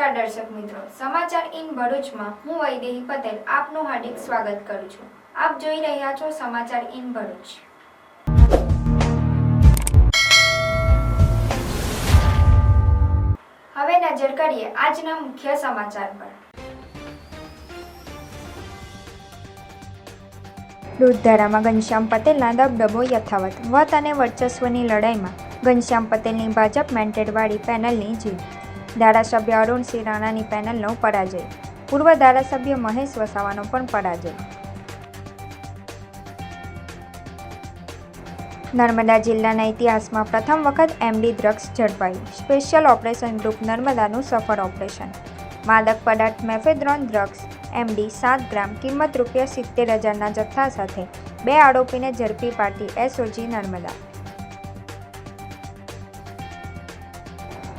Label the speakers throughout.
Speaker 1: નમસ્કાર દર્શક મિત્રો, સમાચાર ઇન ભરૂચમાં હું વૈદેહી પટેલ આપનું હાર્દિક સ્વાગત કરું છું। આપ જોઈ રહ્યા છો સમાચાર ઇન ભરૂચ। હવે નજર કરીએ આજના મુખ્ય સમાચાર પર। દૂધધારામાં ઘનશ્યામ પટેલના દબદબો યથાવત। વત અને વર્ચસ્વની લડાઈમાં ઘનશ્યામ પટેલની ભાજપ મેન્ડેટવાળી પેનલની જીત। ધારાસભ્ય અરુણસિંહ રાણાની પેનલનો પરાજય। પૂર્વ ધારાસભ્ય મહેશ વસાવાનો પણ પરાજય। નર્મદા જિલ્લાના ઇતિહાસમાં પ્રથમ વખત એમડી ડ્રગ્સ ઝડપાઈ। સ્પેશિયલ ઓપરેશન ગ્રુપ નર્મદાનું સફળ ઓપરેશન। માદક પદાર્થ મેફેડ્રોન ડ્રગ્સ એમડી 7 ગ્રામ કિંમત ₹70,000ના જથ્થા સાથે 2 આરોપીને ઝડપી પાડતી એસઓજી નર્મદા।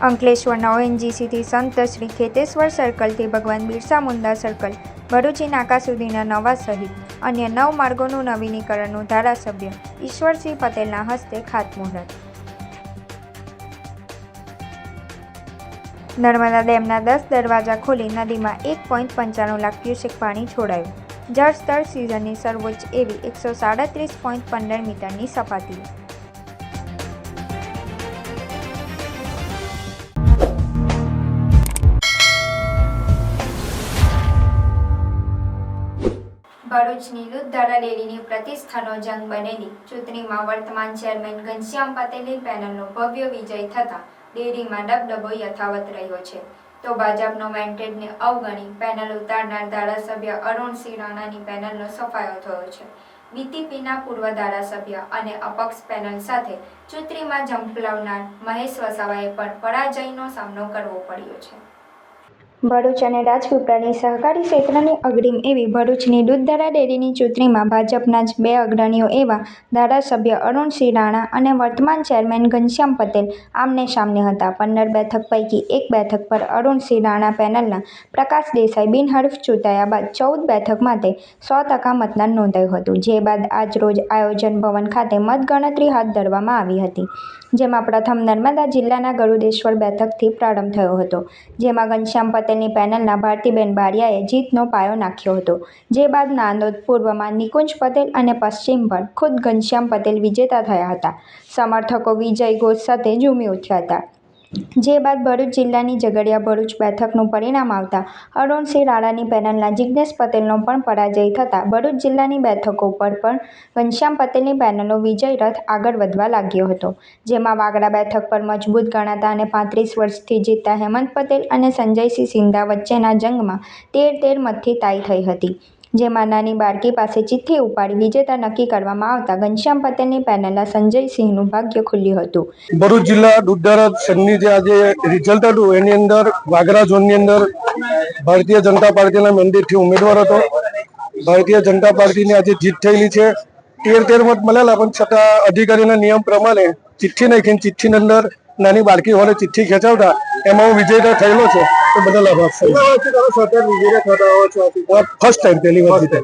Speaker 1: અંકલેશ્વરના ઓએનજીસીથી સંત શ્રી ખેતેશ્વર સર્કલથી ભગવાન બિરસા મુંડા સર્કલ ભરૂચી નાકા સુધીના નવા સહિત અન્ય 9 માર્ગોનું નવીનીકરણનું ધારાસભ્ય ઈશ્વરસિંહ પટેલના હસ્તે ખાતમુહૂર્ત। નર્મદા ડેમના 10 દરવાજા ખોલી નદીમાં 1.95 લાખ ક્યુસેક પાણી છોડાયું। જળસ્તર સિઝનની સર્વોચ્ચ એવી 137.15 મીટરની સપાટી। ભરૂચની દૂધધારા ડેરીની પ્રતિષ્ઠાનો જંગ બનેલી ચૂંટણીમાં વર્તમાન ચેરમેન ઘનશ્યામ પટેલની પેનલનો ભવ્ય વિજય થતાં ડેરીમાં દબદબો યથાવત રહ્યો છે, તો ભાજપનો મેન્ડેટને અવગણી પેનલ ઉતારનાર ધારાસભ્ય અરુણસિંહ રાણાની પેનલનો સફાયો થયો છે। બીટીપીના પૂર્વ ધારાસભ્ય અને અપક્ષ પેનલ સાથે ચૂંટણીમાં ઝંપલાવનાર મહેશ વસાવાએ પણ પરાજયનો સામનો કરવો પડ્યો છે। ભરૂચ અને રાજપીપળાની સહકારી ક્ષેત્રની અગ્રીમ એવી ભરૂચની દૂધધારા ડેરીની ચૂંટણીમાં ભાજપના જ 2 અગ્રણીઓ એવા ધારાસભ્ય અરુણસિંહ રાણા અને વર્તમાન ચેરમેન ઘનશ્યામ પટેલ આમને સામને હતા। 15 બેઠક પૈકી 1 બેઠક પર અરુણસિંહ રાણા પેનલના પ્રકાશ દેસાઈ બિનહરીફ ચૂંટાયા બાદ 14 બેઠક માટે 100% મતદાન નોંધાયું હતું, જે બાદ આજરોજ આયોજન ભવન ખાતે મતગણતરી હાથ ધરવામાં આવી હતી, જેમાં પ્રથમ નર્મદા જિલ્લાના ગરુડેશ્વર બેઠકથી પ્રારંભ થયો હતો, જેમાં ઘનશ્યામ પટેલની પેનલના ભારતીબેન બારિયાએ જીતનો પાયો નાખ્યો હતો, જે બાદ નાંદોદ પૂર્વમાં નિકુંજ પટેલ અને પશ્ચિમ પર ખુદ ઘનશ્યામ પટેલ વિજેતા થયા હતા। સમર્થકો વિજય ઘોષ સાથે ઝૂમી ઉઠ્યા હતા, જે બાદ ભરૂચ જિલ્લાની ઝઘડિયા ભરૂચ બેઠકનું પરિણામ આવતા અરુણસિંહ રાણાની પેનલના જિજ્ઞેશ પટેલનો પણ પરાજય થતાં ભરૂચ જિલ્લાની બેઠકો પર પણ ઘનશ્યામ પટેલની પેનલનો વિજય રથ આગળ વધવા લાગ્યો હતો, જેમાં વાગડા બેઠક પર મજબૂત ગણાતા અને 35 વર્ષથી જીતતા હેમંત પટેલ અને સંજયસિંહ સિંધા વચ્ચેના જંગમાં 13 મતથી ટાઈ થઈ હતી, જેમાં નાની બારકી પાસે ચિઠ્ઠી ઉપાડી વિજેતા નક્કી કરવામાં આવતા ઘનશ્યામ પટેલની પેનલના સંજયસિંહનું ભાગ્ય ખુલ્યું હતું।
Speaker 2: ભરૂચ જિલ્લા દૂધધારા સંઘની જે આજે રિઝલ્ટ હતું એની અંદર વાગરા ઝોનની અંદર ભારતીય જનતા પાર્ટીના મેન્ડેટથી ઉમેદવાર હતો। ભારતીય જનતા પાર્ટીની આજે જીત થયેલી છે। 13 મત મળેલા, પણ છતાં અધિકારીના નિયમ પ્રમાણે ચિઠ્ઠી નાખીને ચિઠ્ઠીની અંદર નાની બાળકી હોને ચિઠ્ઠી ખેંચાવતા એમાં હું વિજેતા થયેલો છે, તો બધા લાભ ફર્સ્ટ ટાઈમ પહેલી વાર જીતે।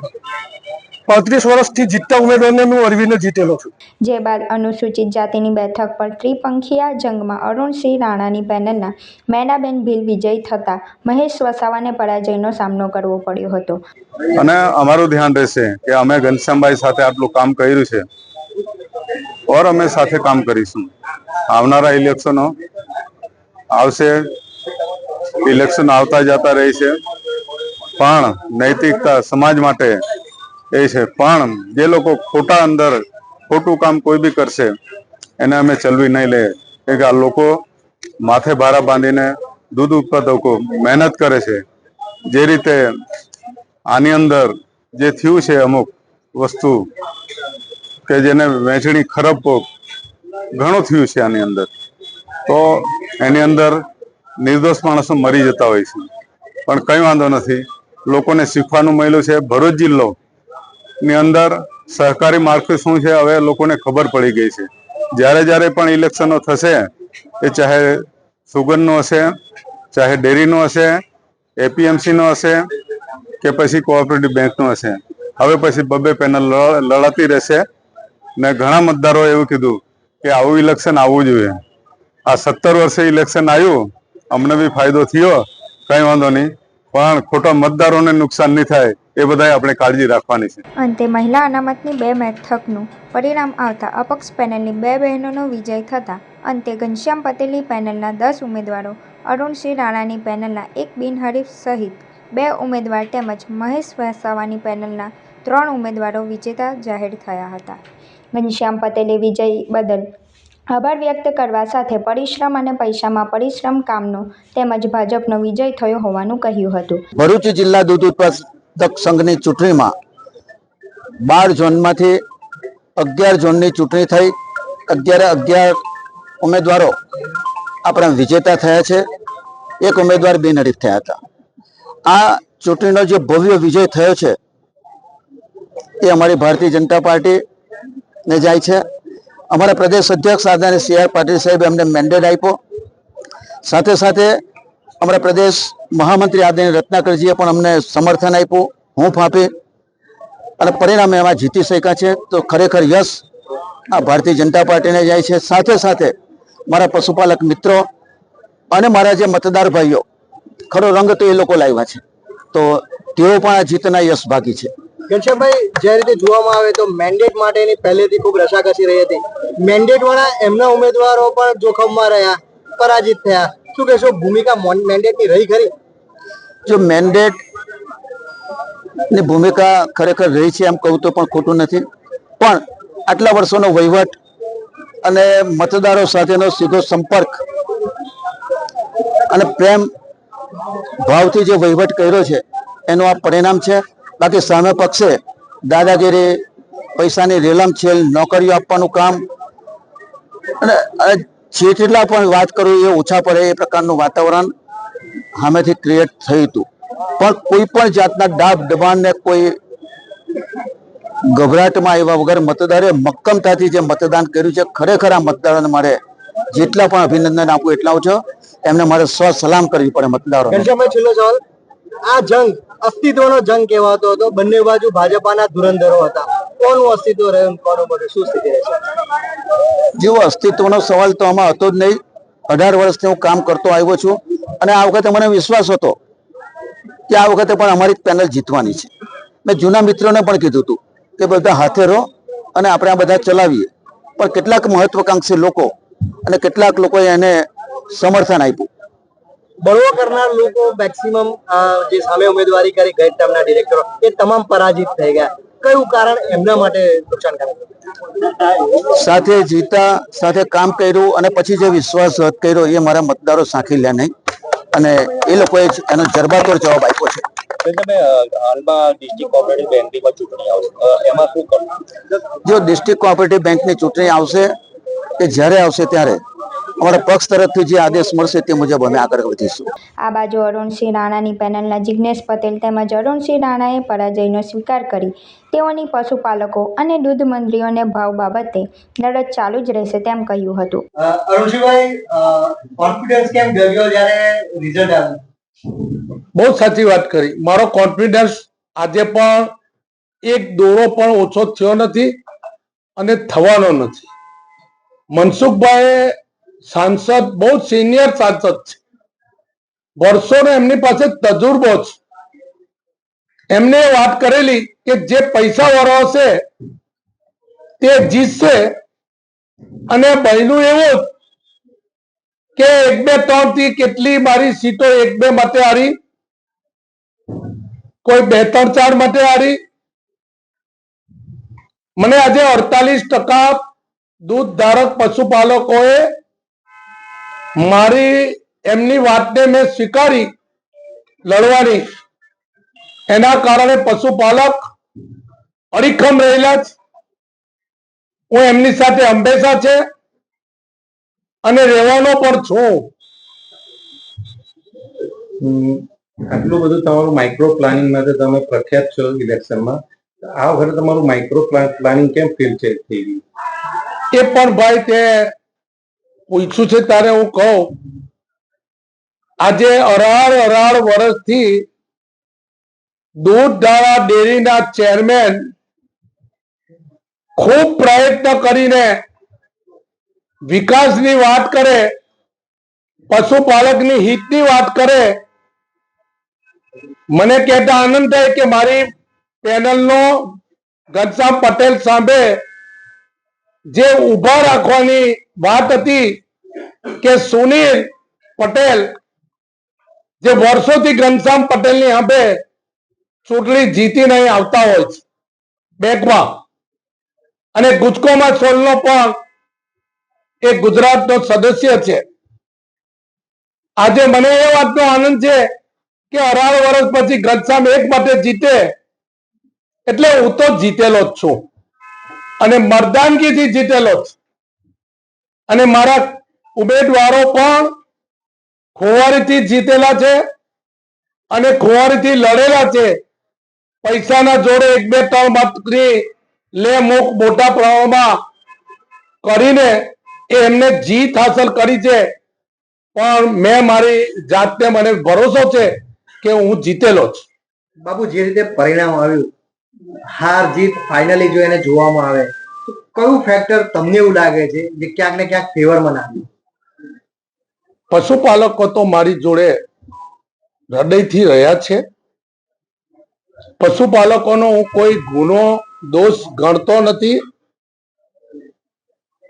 Speaker 2: 35 વર્ષથી જીતતા ઉમેદવારને હું અરવીને જીતેલો છું।
Speaker 1: જે બાદ અનુસૂચિત જાતિની બેઠક પર ત્રિપંખીયા જંગમાં અરુણસિંહ રાણાની પેનલના મેનાબેન ભીલ વિજય થતા મહેશ વસાવાને પરાજયનો સામનો કરવો પડ્યો હતો।
Speaker 3: અને અમારું ધ્યાન રહેશે કે અમે ઘનશ્યામભાઈ સાથે આટલું કામ કર્યું છે ઓર અમે સાથે કામ કરીશું। આવનારા ઇલેક્શનો આવશે, ઇલેક્શન આવતા જતા રહે છે, પણ નૈતિકતા સમાજ માટે એ છે, પણ જે લોકો ખોટા અંદર ખોટું કામ કોઈ બી કરશે એને અમે ચલવી નહીં લે, કે આ લોકો માથે ભારા બાંધીને દૂધ ઉત્પાદકો મહેનત કરે છે, જે રીતે આની અંદર જે થયું છે અમુક વસ્તુ કે જેને વહેંચણી ખરાબ ઘણું થયું છે આની અંદર, તો એની અંદર નિર્દોષ માણસો મરી જતા હોય છે, પણ કંઈ વાંધો નથી, લોકોને શીખવાનું મળ્યું છે। ભરૂચ જિલ્લો ની અંદર સહકારી માળખું શું છે હવે લોકોને ખબર પડી ગઈ છે। જ્યારે જ્યારે પણ ઇલેક્શનો થશે, એ ચાહે સુગરનો હશે, ચાહે ડેરીનો હશે, એપીએમસીનો હશે કે પછી કોઓપરેટિવ બેંકનો હશે, હવે પછી 2 પેનલ લડાતી રહેશે। ને ઘણા મતદારોએ એવું કીધું કે આવું ઇલેક્શન આવવું જોઈએ। આ 17 વર્ષે ઇલેક્શન આવ્યું, અમને બી ફાયદો થયો, કઈ વાંધો નહીં, પણ ખોટા મતદારોને નુકસાન નહીં થાય એ બધાએ આપણે કાળજી રાખવાની છે.
Speaker 1: અંતે મહિલા અનામતની 2 બેઠકનું પરિણામ આવતા અપક્ષ પેનલની 2 બહેનોનો વિજય થતાં અંતે ઘનશ્યામ પટેલની પેનલના 10 ઉમેદવારો, અરુણસિંહ રાણાની પેનલના 1 બિનહરીફ સહિત 2 ઉમેદવાર તેમજ મહેશ વસાવાની પેનલના 3 ઉમેદવારો વિજેતા જાહેર થયા હતા. ઘનશ્યામ પટેલે વિજય બદલ આભાર વ્યક્ત કરવા સાથે પરિશ્રમ અને પૈસામાં પરિશ્રમ કામનો તેમજ ભાજપનો વિજય થયો હોવાનું કહ્યું હતું.
Speaker 4: ભરૂચ જિલ્લા દૂધ ઉત્પાદક સંઘની ચૂંટણીમાં 12 ઝોનમાંથી 11 ઝોનની ચૂંટણી થઈ. 11 ઉમેદવારો આપણા વિજેતા થયા છે. 1 ઉમેદવાર બિનહરીફ થયા હતા. આ ચૂંટણીનો જે ભવ્ય વિજય થયો છે એ અમારી ભારતીય જનતા પાર્ટીને જાય છે. અમારા પ્રદેશ અધ્યક્ષ આદરણીય સી આર પાટીલ સાહેબે અમને મેન્ડેટ આપ્યો. સાથે સાથે અમારા પ્રદેશ મહામંત્રી આદરણીય રત્નાકરજીએ પણ અમને સમર્થન આપ્યું, હૂંફ આપી અને પરિણામે એમાં જીતી શક્યા છે. તો ખરેખર યશ આ ભારતીય જનતા પાર્ટીને જાય છે. સાથે સાથે મારા પશુપાલક મિત્રો અને મારા જે મતદાર ભાઈઓ, ખરો રંગ તો એ લોકો લાવ્યા છે, તો તેઓ પણ આ જીતના યશ ભાગી છે.
Speaker 5: ઘનશ્યામભાઈ, જે રીતે જોવામાં આવે તો મેન્ડેટ માટેની પહેલેથી ખૂબ રસાકસી રહી હતી. મેન્ડેટ વાળા એમના ઉમેદવારો પણ જોખમમાં રહ્યા, પરાજિત થયા. શું કહેશો, ભૂમિકા મેન્ડેટની રહી ખરી?
Speaker 4: જો મેન્ડેટ ની ભૂમિકા ખરેખર રહી છે એમ કહું તો પણ ખોટું નથી, પણ આટલા વર્ષોનો વહીવટ અને મતદારો સાથેનો સીધો સંપર્ક અને પ્રેમ ભાવથી જે વહીવટ કર્યો છે એનું આ પરિણામ છે. બાકી સામે પક્ષે દાદાગીરી, પૈસાની રેલમછેલ, નોકરીઓ આપવાનું કામ અને જેટલા પણ વાત કરું એ ઓછા પડે એ પ્રકારનું વાતાવરણ સામેથી ક્રિએટ થયું હતું. પણ કોઈ પણ જાતના દાબ દબાણને કોઈ ગભરાટમાં આવ્યા વગર મતદારે મક્કમતાથી જે મતદાન કર્યું છે, ખરેખર આ મતદારોને મારે જેટલા પણ અભિનંદન આપું એટલા ઓછો. એમને મારે સલામ કરવી પડે મતદારો.
Speaker 5: ઘનશ્યામભાઈ, છેલ્લો સવાલ. આ જંગ અસ્તિત્વનો જંગ કહેવાતો હતો. બંને બાજુ ભાજપાના ધુરંધરો હતા. કોનું અસ્તિત્વ રહ્યું, કોનું મળ્યું, શું સ્થિતિ રહેશે?
Speaker 4: જેવો અસ્તિત્વનો સવાલ તો આમાં હતો જ નહીં. 18 વર્ષથી હું કામ કરતો આવ્યો છું અને આ વખતે મને વિશ્વાસ હતો કે આ વખતે પણ અમારી પેનલ જીતવાની છે. મેં જૂના મિત્રોને પણ કીધું હતું કે બધા હાથે રહો અને આપણે આ બધા ચલાવીએ. પણ કેટલાક મહત્વકાંક્ષી લોકો અને કેટલાક લોકોએ એને સમર્થન આપ્યું.
Speaker 5: બળવો કરનાર લોકો મેક્સિમમ જે સામે ઉમેદવારી કરી ગઈ ટર્મના ડિરેક્ટરો એ તમામ પરાજિત થઈ ગયા. કયું કારણ એમના માટે નુકસાનકારક?
Speaker 4: સાથે જીતા, સાથે કામ કર્યું અને પછી જે વિશ્વાસઘાત કર્યો એ મારા મતદારો સાંખી લે નહીં અને એ લોકોએ એનો જરબાતોડ જવાબ આપ્યો છે.
Speaker 5: હાલમાં ડિસ્ટ્રિક્ટ કોઓપરેટિવ બેંકની ચૂંટણી આવશે, એમાં શું કરવું?
Speaker 4: જો ડિસ્ટ્રિક્ટ કોઓપરેટિવ બેંકની ચૂંટણી આવશે કે જ્યારે આવશે ત્યારે અમારા પક્ષ તરફથી જે આદેશ મળશે તે મુજબ અમે આગળ વધીશું.
Speaker 1: આ બાજુ અરુણસિંહ રાણાની પેનલના જિજ્ઞેશ પટેલ તેમજ અરુણસિંહ રાણાએ પરાજયનો સ્વીકાર કરી તેઓની પશુપાલકો અને દૂધ મંત્રીઓને ભાવ બાબતે લડત ચાલુ જ રહેશે તેમ કહ્યું હતું.
Speaker 5: અરુણસિંહભાઈ, કોન્ફિડન્સ કેમ ગયો જ્યારે રિઝલ્ટ આવ્યું?
Speaker 2: બહુ સાચી વાત કરી. મારો કોન્ફિડન્સ આજે પણ એક દોરો પણ ઓછો થયો નથી અને થવાનો નથી. મનસુખભાઈ સાંસદ બહુ સિનિયર સાંસદ છે, વર્ષોનો એમની પાસે તજુર્બો છે. એમને વાત કરેલી કે જે પૈસા વાળો હશે તે જીતશે અને બહેનું એવું કે 1, 2, 3 થી કેટલી મારી સીટો 1, 2 માટે હારી, કોઈ 2, 3, 4 માટે હારી. મને આજે 48% દૂધ ધારક પશુપાલકોએ મારી એમની વાતને મેં સ્વીકારી લડવાની. એના કારણે પશુપાલક અડીખમ રહેલા છે. હું એમની સાથે હંમેશા છે અને રહેવાનો પણ છું.
Speaker 6: આટલું બધું તમારું માઇક્રો પ્લાનિંગ માટે તમે પ્રખ્યાત છો ઇલેક્શનમાં. આ વખતે તમારું માઇક્રો પ્લાનિંગ કેમ ફેલ થઈ ગયું?
Speaker 2: એ પણ ભાઈ તે પૂછ્યું છે ત્યારે હું કહું, આજે 18 વર્ષથી દૂધધારા ડેરીના ચેરમેન ખૂબ પ્રયત્ન કરીને વિકાસની વાત કરે, પશુપાલકની હિતની વાત કરે મને કહેતા આનંદ થાય કે મારી પેનલનો ઘનશ્યામ પટેલ સામે જે ઉભા રાખવાની વાત હતી કે સુનિલ પટેલ જે વર્ષોથી ઘનશ્યામ પટેલની સામે ચૂંટણી જીતીને અહીં આવતા હોય છે બેંકમાં, અને ગુજકોમાં સોલનો પણ એક ગુજરાતનો સદસ્ય છે. આજે મને એ વાતનો આનંદ છે કે 18 વર્ષ પછી ઘનશ્યામ એક માટે જીતે એટલે હું તો જીતેલો જ છું અને મર્દાનગીથી જીતેલો જ. અને મારા ઉમેદવારો પણ ખુવારીથી જીતેલા છે અને ખુવારીથી લડેલા છે. પૈસાના જોડે 1-2-3 મતની લે મૂક મોટા પ્રમાણમાં કરીને એમને જીત હાંસલ કરી છે. પણ મેં મારી જાતને મને ભરોસો છે કે હું જીતેલો જ.
Speaker 5: બાપુ, જે રીતે પરિણામ આવ્યું, હાર જીત ફાઇનલી જો એને જોવામાં આવે તો કયું ફેક્ટર તમને એવું લાગે છે જે ક્યાંક ને ક્યાંક ફેવરમાં નાખ્યું?
Speaker 2: પશુપાલકો તો મારી જોડે હૃદયથી રહ્યા છે. પશુપાલકોનો હું કોઈ ગુનો દોષ ગણતો નથી.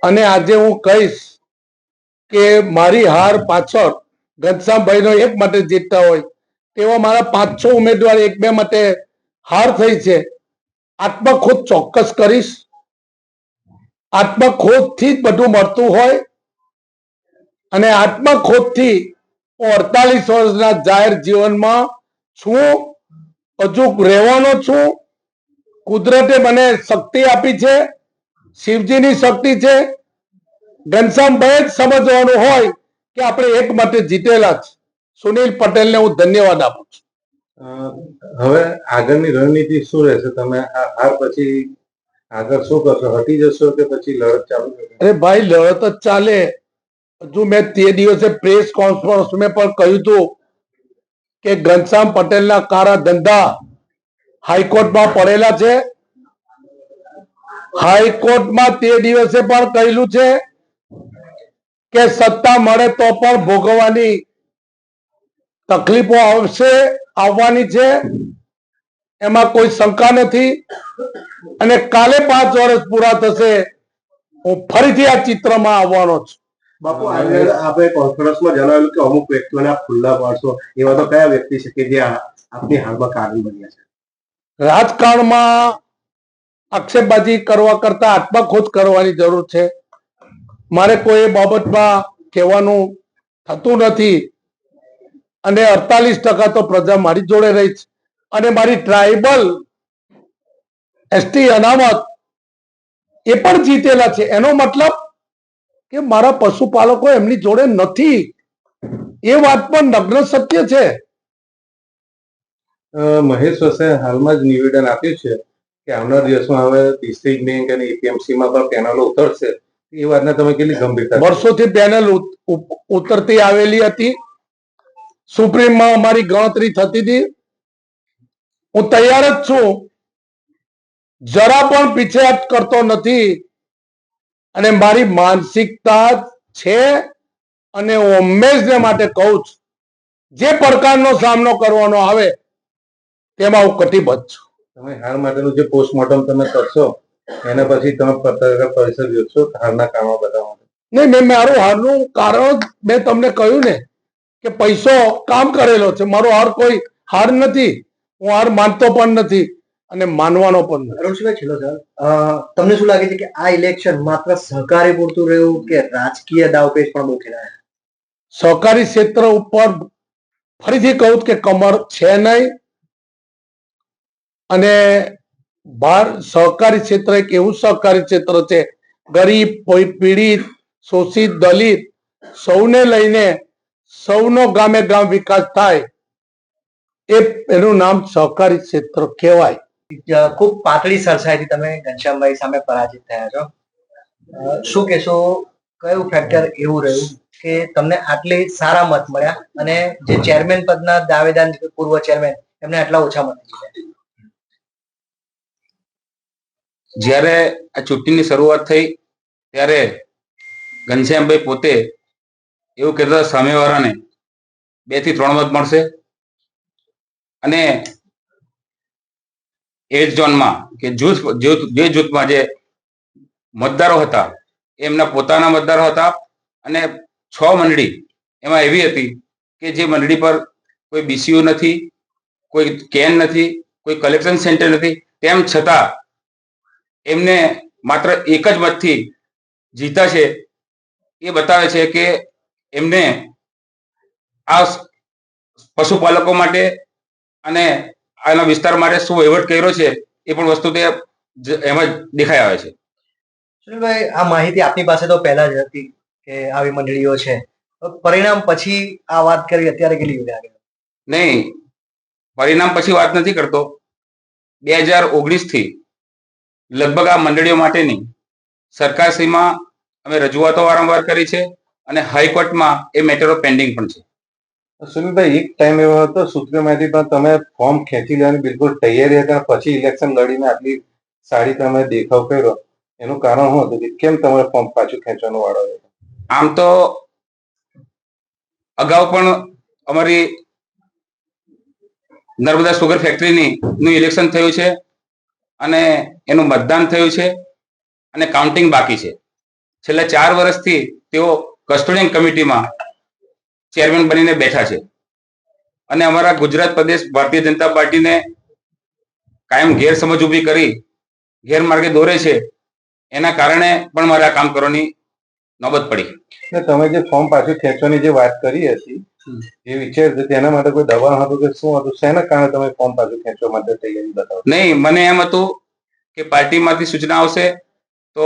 Speaker 2: અને આજે હું કહીશ કે મારી હાર પાછળ ઘનશ્યામભાઈનો એક માટે જીતતા હોય તેવા મારા 5-6 ઉમેદવાર 1-2 માટે હાર થઈ છે. આત્મખોદ ચોક્કસ કરીશ. આત્મખોદથી જ બધું મળતું હોય અને આત્મખોદથી હું 48 વર્ષના જાહેર જીવનમાં છું, હજુ રહેવાનો છું. કુદરતે મને શક્તિ આપી છે, શિવજીની શક્તિ છે. ઘનશ્યામભાઈ જ સમજવાનું હોય કે આપણે એક માટે જીતેલા છે. સુનિલ પટેલને હું ધન્યવાદ આપું છું.
Speaker 6: હવે આગળની રણનીતિ શું રહેશે? તમે આ હાર પછી આગળ શું કરશો? હટી જશો કે પછી લડત ચાલુ કરશો?
Speaker 2: અરે ભાઈ, લડત જ ચાલે. હજુ મેં તે દિવસે પ્રેસ કોન્ફરન્સ મેં પણ કહ્યું હતું કે ઘનશ્યામ પટેલના કાળા ધંધા હાઈકોર્ટમાં પડેલા છે. હાઈકોર્ટમાં તે દિવસે પણ કહેલું છે કે સત્તા મળે તો પણ ભોગવવાની તકલીફો આવવાની છે, એમાં કોઈ શંકા નથી. અને કાલે 5 વર્ષ પૂરા થશે, હું ફરીથી આ ચિત્રમાં આવવાનો છું.
Speaker 5: બાપુ, આપણે કોન્ફરન્સમાં જણાવ્યું કે અમુક વ્યક્તિઓને આપ ખુલ્લા પાડશો, એવા તો કયા વ્યક્તિ છે કે જે આપની હાલમાં કારણ બન્યા છે?
Speaker 2: રાજકારણમાં આક્ષેપબાજી કરવા કરતા આત્મખોદ કરવાની જરૂર છે. મારે કોઈ બાબતમાં કહેવાનું થતું નથી. અને 48% તો પ્રજા મારી જોડે રહી છે. અને મારી ટ્રાઇબલ એસટી અનામત એ પણ જીતેલા છે. એનો મતલબ કે મારા પશુપાલકો એમની જોડે નથી, એ વાત પણ નગ્ન સત્ય છે.
Speaker 6: મહેશ વસાએ હાલમાં જ નિવેદન આપ્યું છે કે આવનાર દિવસમાં હવે ડિસ્ટ્રિક્ટ બેંક અને એપીએમસીમાં પણ પેનલો ઉતરશે. એ વાતને તમે કેટલી ગંભીરતા? વર્ષોથી
Speaker 2: પેનલ ઉતરતી આવેલી હતી. સુપ્રીમમાં અમારી ગણતરી થતી હતી. હું તૈયાર જ છું, જરા પણ પીછેહટ કરતો નથી. અને મારી માનસિકતા છે અને હું હંમેશને માટે કહું છું, જે પડકારનો સામનો કરવાનો આવે તેમાં હું કટિબદ્ધ છું.
Speaker 6: તમે હાર માટેનું જે પોસ્ટમોર્ટમ તમે કરશો એના પછી તમે પત્રકાર પરિષદ યોજશો હારના કારણો બતાવવા માટે?
Speaker 2: નહીં, મેં મારું હારનું કારણ મેં તમને કહ્યું ને કે પૈસો કામ કરેલો છે. મારો હાર કોઈ હાર નથી. હું હાર માનતો પણ નથી અને માનવાનો પણ નથી.
Speaker 5: અરુણસિંહભાઈ, છેલ્લો સવાલ, તમને શું લાગે છે કે આ ઇલેક્શન માત્ર સહકારી પૂરતું રહ્યું કે રાજકીય દાવપેચ પણ બહુ ખેલાયા?
Speaker 2: સહકારી ક્ષેત્ર ઉપર ફરીથી કહું કે કમર છે નહીં. અને બહાર સહકારી ક્ષેત્ર એક એવું સહકારી ક્ષેત્ર છે, ગરીબ, પીડિત, શોષિત, દલિત સૌને લઈને સૌનો ગામે ગામ વિકાસ થાય, એનું નામ સહકારી ક્ષેત્ર કહેવાય.
Speaker 5: ખૂબ પાતળી સરસાઈથી તમે ઘનશ્યામભાઈ સામે પરાજિત થયા છો. શું કહેશો, કયું ફેક્ટર એવું રહ્યું કે તમને આટલી સારા મત મળ્યા અને જે ચેરમેન પદના દાવેદાર પૂર્વ ચેરમેન એમને આટલા ઓછા મત જીત્યા?
Speaker 7: જ્યારે આ ચૂંટણીની શરૂઆત થઈ ત્યારે ઘનશ્યામભાઈ પોતે એવું કહેતા સામેવાળાને 2 થી 3 મત મળશે, અને એ ઝોનમાં કે જે જૂથમાં જે મતદારો હતા એમના પોતાના મતદારો હતા, અને 6 મંડળી એમાં એવી હતી કે જે મંડળી પર કોઈ BCO નથી, કોઈ કેન નથી, કોઈ કલેક્શન સેન્ટર નથી, તેમ છતાં એમને માત્ર એક જ મતથી જીતા છે. એ બતાવે છે કે એમને આ પશુપાલકો માટે અને આના વિસ્તાર માટે શું વહીવટ કર્યો છે એ પણ વસ્તુ તે એમાં દેખાઈ આવે છે.
Speaker 5: સુનિલભાઈ, આ માહિતી આપની પાસે તો પહેલા જ હતી કે આવી મંડળીઓ છે, પરિણામ પછી આ વાત કરી અત્યારે કેટલી લાગે?
Speaker 7: નહીં, પરિણામ પછી વાત નથી કરતો. 2019 થી લગભગ આ મંડળીઓ માટેની સરકારશ્રીમાં અમે રજૂઆતો વારંવાર કરી છે અને હાઈકોર્ટમાં એ મેટરો પેન્ડિંગ પણ છે.
Speaker 6: સુનિલભાઈ, એક ટાઈમ એવો હતો સૂત્રમાંથી પણ તમે ફોર્મ ખેંચી લેવાની બિલકુલ તૈયારી હતા, પછી ઇલેક્શન લડીને આટલી સારી તમે દેખાવ કર્યો, એનું કારણ શું હતું કે કેમ તમારે ફોર્મ પાછું ખેંચવાનો વાળો આવ્યો?
Speaker 7: આમ તો અગાઉ પણ અમારી નર્મદા સુગર ફેક્ટરીનું ઇલેક્શન થયું છે અને એનું મતદાન થયું છે અને કાઉન્ટિંગ બાકી છે. છેલ્લા 4 વર્ષથી તેઓ કસ્ટોડિયન કમિટીમાં ચેરમેન બનીને બેઠા છે અને અમારા ગુજરાત પ્રદેશ ભારતીય જનતા પાર્ટીને કાયમ ગેરસમજ ઊભી કરી ગેરમાર્ગે દોરે છે. એના કારણે પણ મારે આ કામ કરવાની નોબત પડી.
Speaker 6: તમે જે ફોર્મ પાછું ખેંચવાની જે વાત કરી હતી, જે વિચાર હતો તેના માટે કોઈ દબાણ હતું કે શું હતું? શેના કારણે તમે ફોર્મ પાછું ખેંચવા માટે તૈયારી બતાવો?
Speaker 7: નહીં, મને એમ હતું કે પાર્ટીમાંથી સૂચના આવશે તો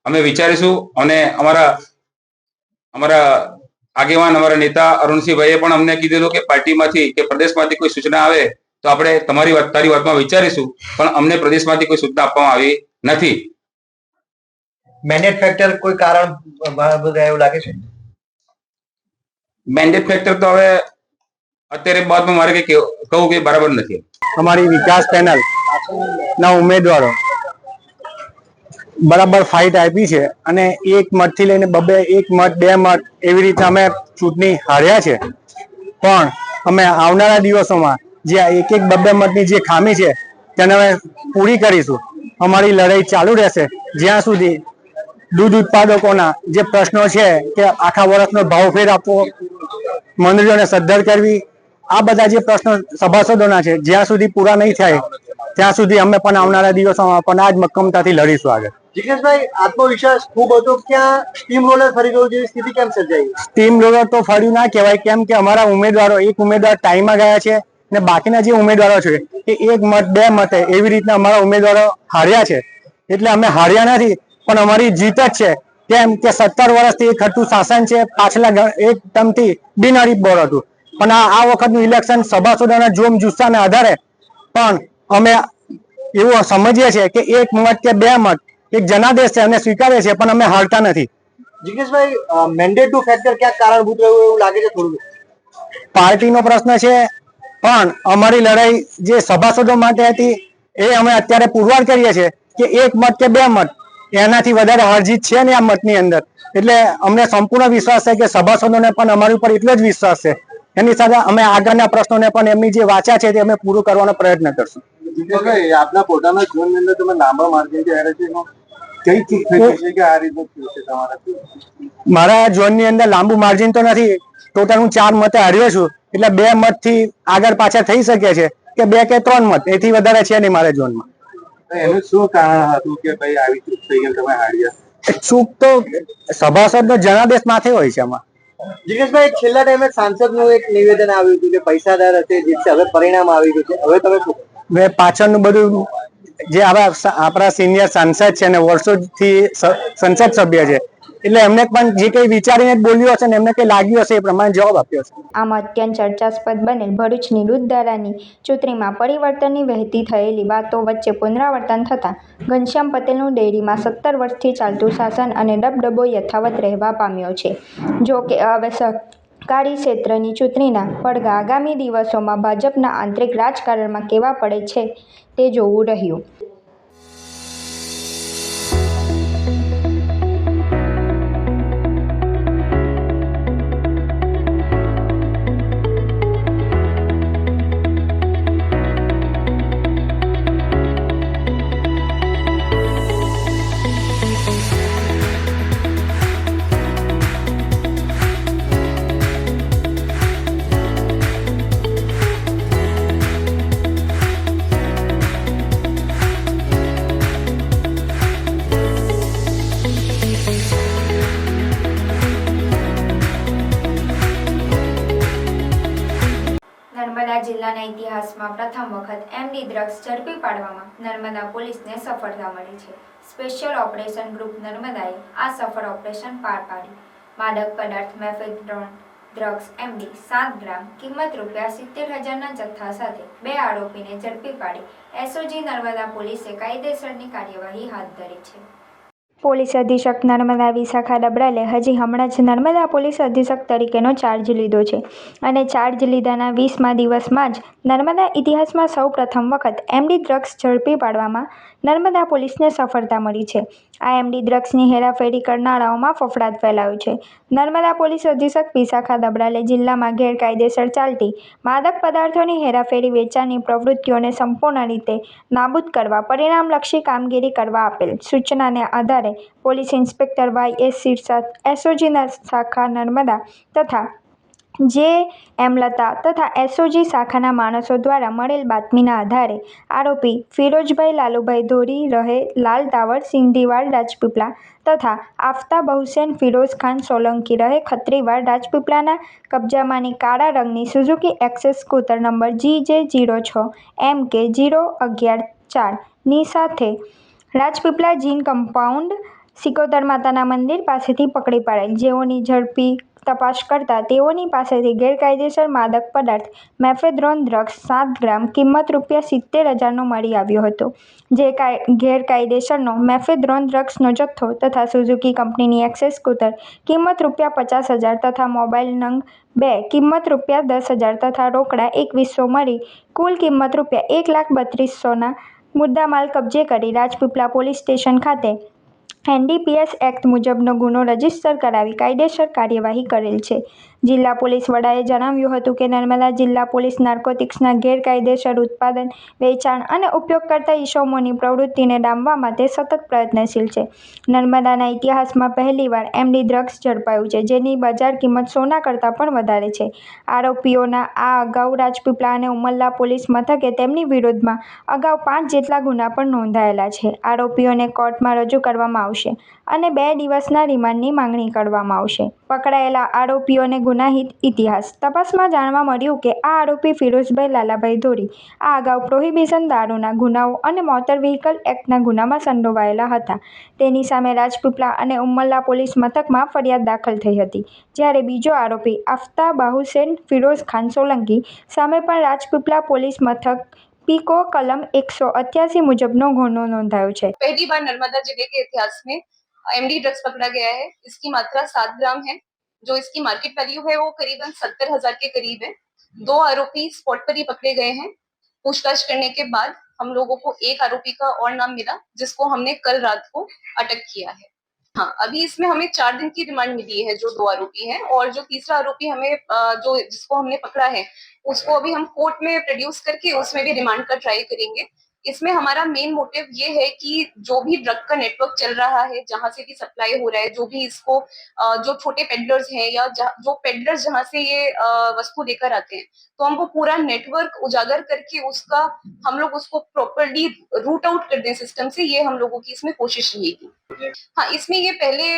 Speaker 7: અમે વિચારીશું, અને અમારા આગેવાન, અમારા નેતા અરુણસિંહભાઈએ પણ અમને કીધેલું કે પાર્ટીમાંથી કે પ્રદેશમાંથી કોઈ સૂચના આવે તો આપણે તારી વાતમાં વિચારીશું, પણ અમને પ્રદેશમાંથી કોઈ સૂચના આપવામાં આવી નથી.
Speaker 5: મેન્ડેટ ફેક્ટર કોઈ કારણ એવું લાગે છે?
Speaker 7: મેન્ડેટ ફેક્ટર તો હવે અત્યારે બાદમાં મારે કઈ કહું કે બરાબર નથી.
Speaker 2: અમારી વિકાસ પેનલ ના ઉમેદવારો બરાબર ફાઇટ આપી છે અને 1 મતથી લઈને 1 મત 2 મત એવી રીતે અમે ચૂંટણી હાર્યા છે. પણ અમે આવનારા દિવસોમાં જે 1-2 મતની જે ખામી છે તેને અમે પૂરી કરીશું. અમારી લડાઈ ચાલુ રહેશે જ્યાં સુધી દૂધ ઉત્પાદકોના જે પ્રશ્નો છે કે આખા વર્ષનો ભાવફેર આપવો, મંડળીઓને સદ્ધર કરવી, આ બધા જે પ્રશ્નો સભાસદોના છે, જ્યાં સુધી પૂરા નહીં થાય ત્યાં સુધી અમે પણ આવનારા દિવસોમાં પણ આ જ મક્કમતાથી લડીશું આગળ.
Speaker 5: જિગ્નેશભાઈ, આત્મવિશ્વાસ ખૂબ હતો, ક્યાં સ્ટીમ રોલર ફરી ગયું જેવી સ્થિતિ કેમ સર્જાઈ?
Speaker 2: સ્ટીમ રોલર તો ફર્યું ના કહેવાય, કેમ કે અમારા ઉમેદવારો, એક ઉમેદવાર ટાઈમમાં ગયા છે અને બાકીના જે ઉમેદવારો છે એ 1 મત 2 મતે એવી રીતના અમારા ઉમેદવારો હાર્યા છે. એટલે અમે હાર્યા નથી, પણ અમારી જીત જ છે. કેમ કે 17 વર્ષથી એક હતું શાસન છે, પાછલા એક ટર્મથી બિનહરીફ બોર્ડ હતું. પણ આ વખતનું ઇલેક્શન સભાસદોના જોમ જુસ્સાના આધારે પણ અમે એવું સમજીએ છીએ કે 1 મત કે 2 મત એક જનાદેશ છે અને સ્વીકારે છે, પણ અમે હારતા નથી.
Speaker 5: જિગ્નેશભાઈ, મેન્ડેટનું ફેક્ટર ક્યાંક કારણભૂત રહ્યું એવું લાગે છે થોડું?
Speaker 2: પાર્ટીનો પ્રશ્ન છે, પણ અમારી લડાઈ જે સભાસદો માટે હતી એ અમે અત્યારે પુરવાર કરીએ છીએ કે 1 મત કે 2 મત એનાથી વધારે હારજીત છે ને આ મતની અંદર. એટલે અમને સંપૂર્ણ વિશ્વાસ છે કે સભાસદોને પણ અમારી ઉપર એટલો જ વિશ્વાસ છે. એની સાથે અમે આગળના પ્રશ્નોને પણ એમની જે વાચા છે તે અમે પૂરું કરવાનો પ્રયત્ન કરશું.
Speaker 6: આપના પોતાના ઝોનની અંદર તમે લાંબા માર્જિનથી હારે છે, કઈ ચીજ થઈ છે કે આ રીતનું થયું છે તમારા?
Speaker 2: મારા ઝોનની અંદર લાંબુ માર્જિન તો નથી. ટોટલ હું 4 મતે હાર્યો છું, એટલે 2 મતથી આગળ પાછળ થઈ શકે છે કે 2 કે 3 મત, એથી વધારે છે નહીં મારા ઝોનમાં.
Speaker 6: એનું શું કારણ હતું કે ભાઈ આવી ચૂક થઈ ગઈ તમે હાર્યા?
Speaker 2: ચૂક તો સભાસદનો જનાદેશ માથે હોય છે આમાં.
Speaker 5: જિગ્નેશભાઈ, છેલ્લા ટાઈમે સાંસદનું એક નિવેદન આવ્યું હતું કે પૈસાદાર હશે જીતશે, હવે પરિણામ આવી ગયું છે, હવે તમે શું?
Speaker 2: હવે પાછળનું બધું જે આપણા સિનિયર સાંસદ છે અને વર્ષોથી સંસદ સભ્ય છે, એટલે એમને પણ જે કંઈ વિચારીને બોલ્યું હશે ને એમને કંઈ લાગ્યું હશે એ પ્રમાણે જવાબ આપ્યો છે.
Speaker 1: આમ અત્યંત ચર્ચાસ્પદ બનેલ ભરૂચની દૂધધારાની ચૂંટણીમાં પરિવર્તનની વહેતી થયેલી વાતો વચ્ચે પુનરાવર્તન થતાં ઘનશ્યામ પટેલનું ડેરીમાં 17 વર્ષથી ચાલતું શાસન અને દબદબો યથાવત રહેવા પામ્યો છે. જો કે હવે સહકારી ક્ષેત્રની ચૂંટણીના પડઘા આગામી દિવસોમાં ભાજપના આંતરિક રાજકારણમાં કેવા પડે છે તે જોવું રહ્યું. ઇતિહાસમાં પ્રથમ વખત એમડી ડ્રગ્સ ઝડપી પાડવામાં નર્મદા પોલીસને સફળતા મળી છે. સ્પેશિયલ ઓપરેશન ગ્રુપ નર્મદાએ આ સફળ ઓપરેશન પાર પાડી માદક પદાર્થ મેફેડ્રોન ડ્રગ્સ એમડી 7 ગ્રામ કિંમત ₹70,000ના જથ્થા સાથે 2 આરોપીને ઝડપી પાડી એસઓજી નર્મદા પોલીસે કાયદેસરની કાર્યવાહી હાથ ધરી છે. પોલીસ અધિક્ષક નર્મદા વિશાખા ડબરાલે હજી હમણાં જ નર્મદા પોલીસ અધિક્ષક તરીકેનો ચાર્જ લીધો છે અને ચાર્જ લીધાના 20મા દિવસમાં જ નર્મદા ઇતિહાસમાં સૌ પ્રથમ વખત એમડી ડ્રગ્સ ઝડપી પાડવામાં નર્મદા પોલીસને સફળતા મળી છે. આ એમડી ડ્રગ્સની હેરાફેરી કરનારાઓમાં ફફડાટ ફેલાયો છે. નર્મદા પોલીસ અધિક્ષક વિશાખા ડબરાલે જિલ્લામાં ગેરકાયદેસર ચાલતી માદક પદાર્થોની હેરાફેરી વેચાણની પ્રવૃત્તિઓને સંપૂર્ણ રીતે નાબૂદ કરવા પરિણામલક્ષી કામગીરી કરવા આપેલ સૂચનાને આધારે પોલીસ ઇન્સ્પેક્ટર YS શિરસાટ, એસઓજી શાખા નર્મદા તથા જે.એમ. લતા તથા એસઓજી શાખાના માણસો દ્વારા મળેલ બાતમીના આધારે આરોપી ફિરોજભાઈ લાલુભાઈ ધોરી રહે લાલ ટાવર સિંધીવાડ રાજપીપળા તથા આફતાબ હુસેન ફિરોઝ ખાન સોલંકી રહે ખત્રીવાડ રાજપીપળાના કબજામાંની કાળા રંગની Suzuki access scooter number GJ06 MK0114 ની સાથે રાજપીપળા જીન કમ્પાઉન્ડ સિકોતર માતાના મંદિર પાસેથી પકડી પાડેલ, જેઓની ઝડપી તપાસ કરતા તેઓની પાસેથી ગેરકાયદેસર માદક પદાર્થ મેફેડ્રોન ડ્રગ્સ 7 ગ્રામ કિંમત ₹70,000નો મળી આવ્યો હતો. જે ગેરકાયદેસરનો મેફેડ્રોન ડ્રગ્સનો જથ્થો તથા સુઝુકી કંપનીની એક્સેસ સ્કૂટર કિંમત ₹50,000 તથા મોબાઈલ નંગ 2 કિંમત ₹10,000 તથા રોકડા 2100 મળી કુલ કિંમત ₹1,32,000ના મુદ્દામાલ કબજે કરી રાજપીપળા પોલીસ સ્ટેશન ખાતે NDPS એક્ટ મુજબનો ગુનો રજીસ્ટર કરાવી કાયદેસર કાર્યવાહી કરેલ છે. જિલ્લા પોલીસ વડાએ જણાવ્યું હતું કે નર્મદા જિલ્લા પોલીસ નાર્કોટિક્સના ગેરકાયદેસર ઉત્પાદન, વેચાણ અને ઉપયોગ કરતા ઇસમોની પ્રવૃત્તિને ડામવા માટે સતત પ્રયત્નશીલ છે. નર્મદાના ઇતિહાસમાં પહેલીવાર એમડી ડ્રગ્સ ઝડપાયું છે, જેની બજાર કિંમત સોના કરતાં પણ વધારે છે. આરોપીઓના આ અગાઉ રાજપીપળા અને ઉમરલા પોલીસ મથકે તેમની વિરુદ્ધમાં અગાઉ 5 જેટલા ગુના પણ નોંધાયેલા છે. આરોપીઓને કોર્ટમાં રજૂ કરવામાં આવશે અને 2 દિવસના રિમાન્ડની માંગણી કરવામાં આવશે. પકડાયેલા આરોપીઓને ગુનાહિત ઇતિહાસ તપાસમાં જાણવા મળ્યું કે આ આરોપી ફિરોઝભાઈ લાલાભાઈ ધોરી આ અગાઉ પ્રોહિબિશન દારૂના ગુનાઓ અને મોટર વ્હીકલ એક્ટના ગુનામાં સંડોવાયેલા હતા. તેની સામે રાજપીપળા અને ઉમરલા પોલીસ મથકમાં ફરિયાદ દાખલ થઈ હતી. જ્યારે બીજો આરોપી આફતાબ હુસેન ફિરોઝ ખાન સોલંકી સામે પણ રાજપીપળા પોલીસ મથક पीको कलम 188 मुजबनो गुनो नोंधायो है।
Speaker 8: पहली बार नर्मदा जिले के इतिहास में एमडी ड्रग्स पकड़ा गया है। इसकी मात्रा 7 ग्राम है। जो इसकी मार्केट वैल्यू है वो करीबन 70,000 के करीब है। 2 आरोपी स्पॉट पर ही पकड़े गए हैं। पूछताछ करने के बाद हम लोगों को एक आरोपी का और नाम मिला, जिसको हमने कल रात को अटक किया है। हाँ, अभी इसमें हमें 4 दिन की रिमांड मिली है, जो 2 आरोपी हैं, और जो तीसरा आरोपी हमें जो जिसको हमने पकड़ा है उसको अभी हम कोर्ट में प्रोड्यूस करके उसमें भी रिमांड का ट्राई करेंगे। इसमें हमारा मेन मोटिव ये है कि जो भी ड्रग का नेटवर्क चल रहा है, जहां से भी सप्लाई हो रहा है, जो भी इसको जो छोटे पेडलर्स हैं या जो पेडलर्स जहां से ये वस्तु लेकर आते हैं, तो हमको पूरा नेटवर्क उजागर करके उसका हम लोग उसको प्रॉपरली रूट आउट कर दें सिस्टम से। ये हम लोगों की इसमें कोशिश रहेगी। हाँ, इसमें ये पहले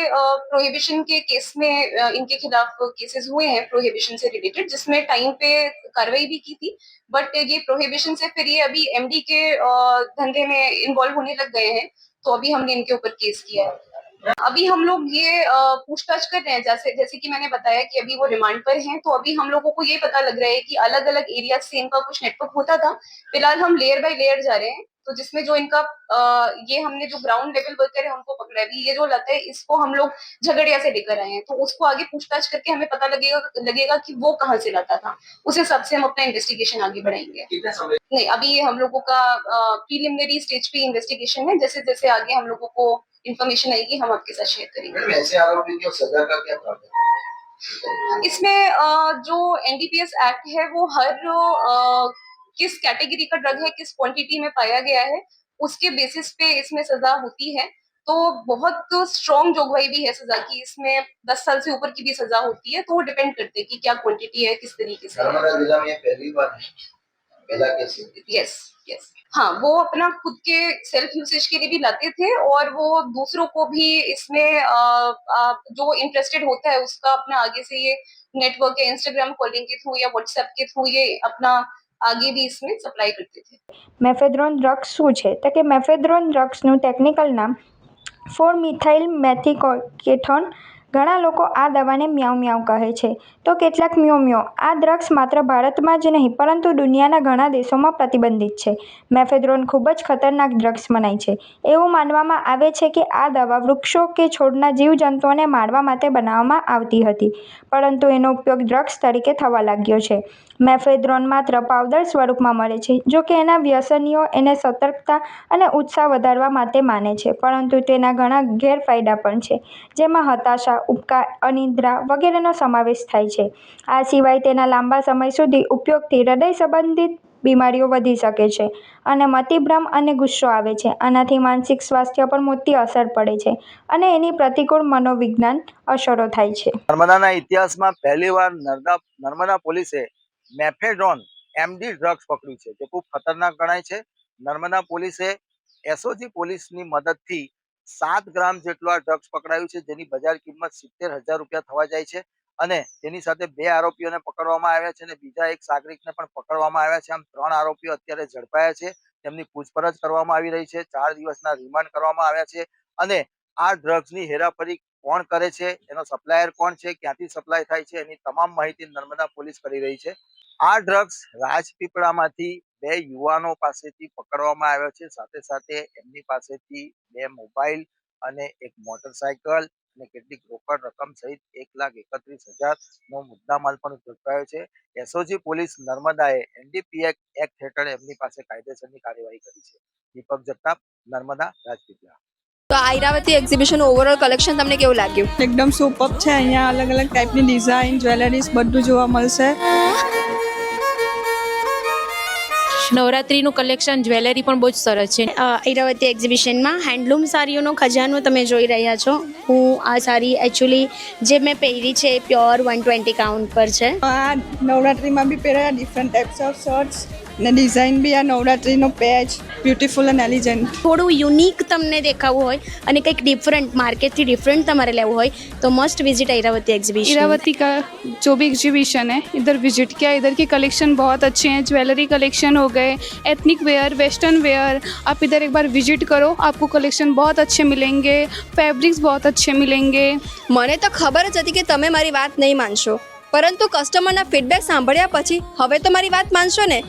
Speaker 8: प्रोहिबिशन के केस में इनके खिलाफ केसेस हुए हैं प्रोहिबिशन से रिलेटेड, जिसमें टाइम पे कार्रवाई भी की थी। बट ये प्रोहिबिशन से फिर ये अभी एमडी के धंधे में इन्वॉल्व होने लग गए हैं, तो अभी हमने इनके ऊपर केस किया है। अभी हम लोग ये पूछताछ कर रहे हैं, जैसे कि मैंने बताया कि अभी वो रिमांड पर हैं, तो अभी हम लोगों को ये पता लग रहा है कि अलग अलग एरिया से इनका कुछ नेटवर्क होता था। फिलहाल हम लेयर बाय लेयर जा रहे हैं, तो जिसमें जो इनका ये हमने जो ग्राउंड लेवल वर्कर है उनको पकड़ा है। अभी ये जो लता है इसको हम लोग झगड़िया से लेकर आए हैं, तो उसको आगे पूछताछ करके हमें पता लगेगा कि वो कहाँ से लाता था। उस हिसाब से हम अपना इन्वेस्टिगेशन आगे बढ़ाएंगे। नहीं, अभी ये हम लोगों का प्रीलिमिनरी स्टेज पे इन्वेस्टिगेशन है। जैसे जैसे आगे हम लोगों को इन्फॉर्मेशन आएगी हम आपके साथ शेयर करेंगे।
Speaker 9: ऐसे आरोपी की सजा का क्या प्रावधान है?
Speaker 8: इसमें जो एनडीपीएस एक्ट है वो हर किस कैटेगरी का ड्रग है, किस क्वांटिटी में पाया गया है, उसके बेसिस पे इसमें सजा होती है। तो बहुत स्ट्रॉन्ग जोगवाई भी है सजा की। इसमें 10 साल से ऊपर की भी सजा होती है, तो वो डिपेंड करते हैं कि क्या क्वांटिटी है, किस तरीके से।
Speaker 9: नर्मदा जिला में पहली बार पहला कैसे?
Speaker 8: यस यस, हाँ, वो अपना खुद के सेल्फ यूसेज के लिए भी लाते थे और वो दूसरों को भी इसमें जो इंटरेस्टेड होता है उसका अपना आगे से ये नेटवर्क या इंस्टाग्राम कॉलिंग के थ्रू या व्हाट्सएप के थ्रू ये अपना आगे भी इसमें सप्लाई करते थे।
Speaker 1: મેફેડ્રોન ડ્રગ્સ શું છે? તો કે મેફેડ્રોન ડ્રગ્સનું ટેકનિકલ નામ 4-મિથાઇલ મેથિકોકેથોન. ઘણા લોકો આ દવાને મ્યાઉ મ્યાઉ કહે છે તો કેટલાક મ્યો મ્યો. આ ડ્રગ્સ માત્ર ભારતમાં જ નહીં પરંતુ દુનિયાના ઘણા દેશોમાં પ્રતિબંધિત છે. મેફેડ્રોન ખૂબ જ ખતરનાક ડ્રગ્સ મનાય છે. એવું માનવામાં આવે છે કે આ દવા વૃક્ષો કે છોડના જીવજંતુઓને મારવા માટે બનાવવામાં આવતી હતી, પરંતુ એનો ઉપયોગ ડ્રગ્સ તરીકે થવા લાગ્યો છે. મેફેડ્રોન માત્ર પાવડર સ્વરૂપમાં મળે છે. જો કે એના વ્યસનીઓ એને સતર્કતા અને ઉત્સાહ વધારવા માટે માને છે, પરંતુ તેના ઘણા ગેરફાયદા પણ છે, જેમાં હતાશા, ઉપકાર, અનિદ્રા વગેરેનો સમાવેશ થાય છે. આ સિવાય તેના લાંબા સમય સુધી ઉપયોગથી હૃદય સંબંધિત બીમારીઓ વધી શકે છે અને મતિભ્રમ અને ગુસ્સો આવે છે. આનાથી માનસિક સ્વાસ્થ્ય પર મોટી અસર પડે છે અને એની પ્રતિકૂળ મનોવિજ્ઞાન અસરો થાય છે.
Speaker 10: નર્મદાના ઇતિહાસમાં પહેલીવાર નર્મદા પોલીસે મેફેડ્રોન એમડી ડ્રગ્સ પકડ્યું છે, જે ખૂબ ખતરનાક ગણાય છે. નર્મદા પોલીસે એસઓજી પોલીસની મદદથી 7 ગ્રામ જેટલું આ ડ્રગ્સ પકડાયું છે, જેની બજાર કિંમત 70,000 રૂપિયા થવા જાય છે. અને તેની સાથે 2 આરોપીઓને પકડવામાં આવ્યા છે અને બીજા એક સાગરિકને પણ પકડવામાં આવ્યા છે. આમ 3 આરોપીઓ અત્યારે ઝડપાયા છે. તેમની પૂછપરછ કરવામાં આવી રહી છે. 4 દિવસના રિમાન્ડ કરવામાં આવ્યા છે. અને આ ડ્રગ્સની હેરાફેરી કોણ કરે છે, એનો સપ્લાયર કોણ છે, ક્યાંથી સપ્લાય થાય છે, એની તમામ માહિતી નર્મદા પોલીસ કરી રહી છે. આ ડ્રગ્સ રાજપીપળામાંથી 2 યુવાનો પાસેથી પકડવામાં આવ્યો છે. સાથે સાથે એમની પાસેથી 2 મોબાઈલ અને એક મોટરસાયકલ અને કેટલીક રોકડ રકમ સહિત 1,31,000 નો મુદ્દામાલ પણ ઝડપાયો છે. એસઓજી પોલીસ નર્મદાએ એનડીપીએસ એક્ટ હેઠળ એમની પાસે કાયદેસરની કાર્યવાહી કરી છે. દીપક જગતાપ, નર્મદા, રાજપીપળા.
Speaker 11: તો આ ઈરાવતી એક્ઝિબિશન ઓવરઓલ કલેક્શન તમને કેવું લાગ્યું?
Speaker 12: એકદમ સુપર છે. અહીંયા અલગ અલગ ટાઈપની ડિઝાઇન, જ્વેલરીઝ બધું જોવા મળશે.
Speaker 11: નવરાત્રીનું કલેક્શન, જ્વેલરી પણ બહુ જ સરસ છે.
Speaker 13: ઈરાવતી એક્ઝિબિશનમાં હેન્ડલૂમ સાડીઓનો ખજાનો તમે જોઈ રહ્યા છો. હું આ સાડી એકચ્યુઅલી જે મેં પહેરી છે એ પ્યોર 120 કાઉન્ટ પર છે.
Speaker 12: આ નવરાત્રીમાં બી પહેરાયા ડિફરન્ટ ટાઈપ્સ ઓફ શર્ટ્સ ને ડિઝાઇન બી આ નવરાત્રીનો પેચ બ્યુટીફુલ એન્ડ એલિજન્ટ.
Speaker 13: થોડું યુનિક તમને દેખાવું હોય અને કંઈક ડિફરન્ટ માર્કેટથી ડિફરન્ટ તમારે લેવું હોય तो must visit Iravati exhibition.
Speaker 14: Iravati का जो भी एग्जीबिशन है इधर विजिट किया. इधर के कलेक्शन बहुत अच्छे हैं. ज्वेलरी कलेक्शन हो गए, एथनिक वेयर, वेस्टर्न वेयर. आप इधर एक बार विजिट करो, आपको कलेक्शन बहुत अच्छे मिलेंगे, फैब्रिक्स बहुत अच्छे मिलेंगे.
Speaker 11: મને તો ખબર જ હતી કે તમે મારી વાત નહીં માનશો, પરંતુ કસ્ટમરના ફીડબેક સાંભળ્યા પછી હવે તો મારી વાત માનશો ને.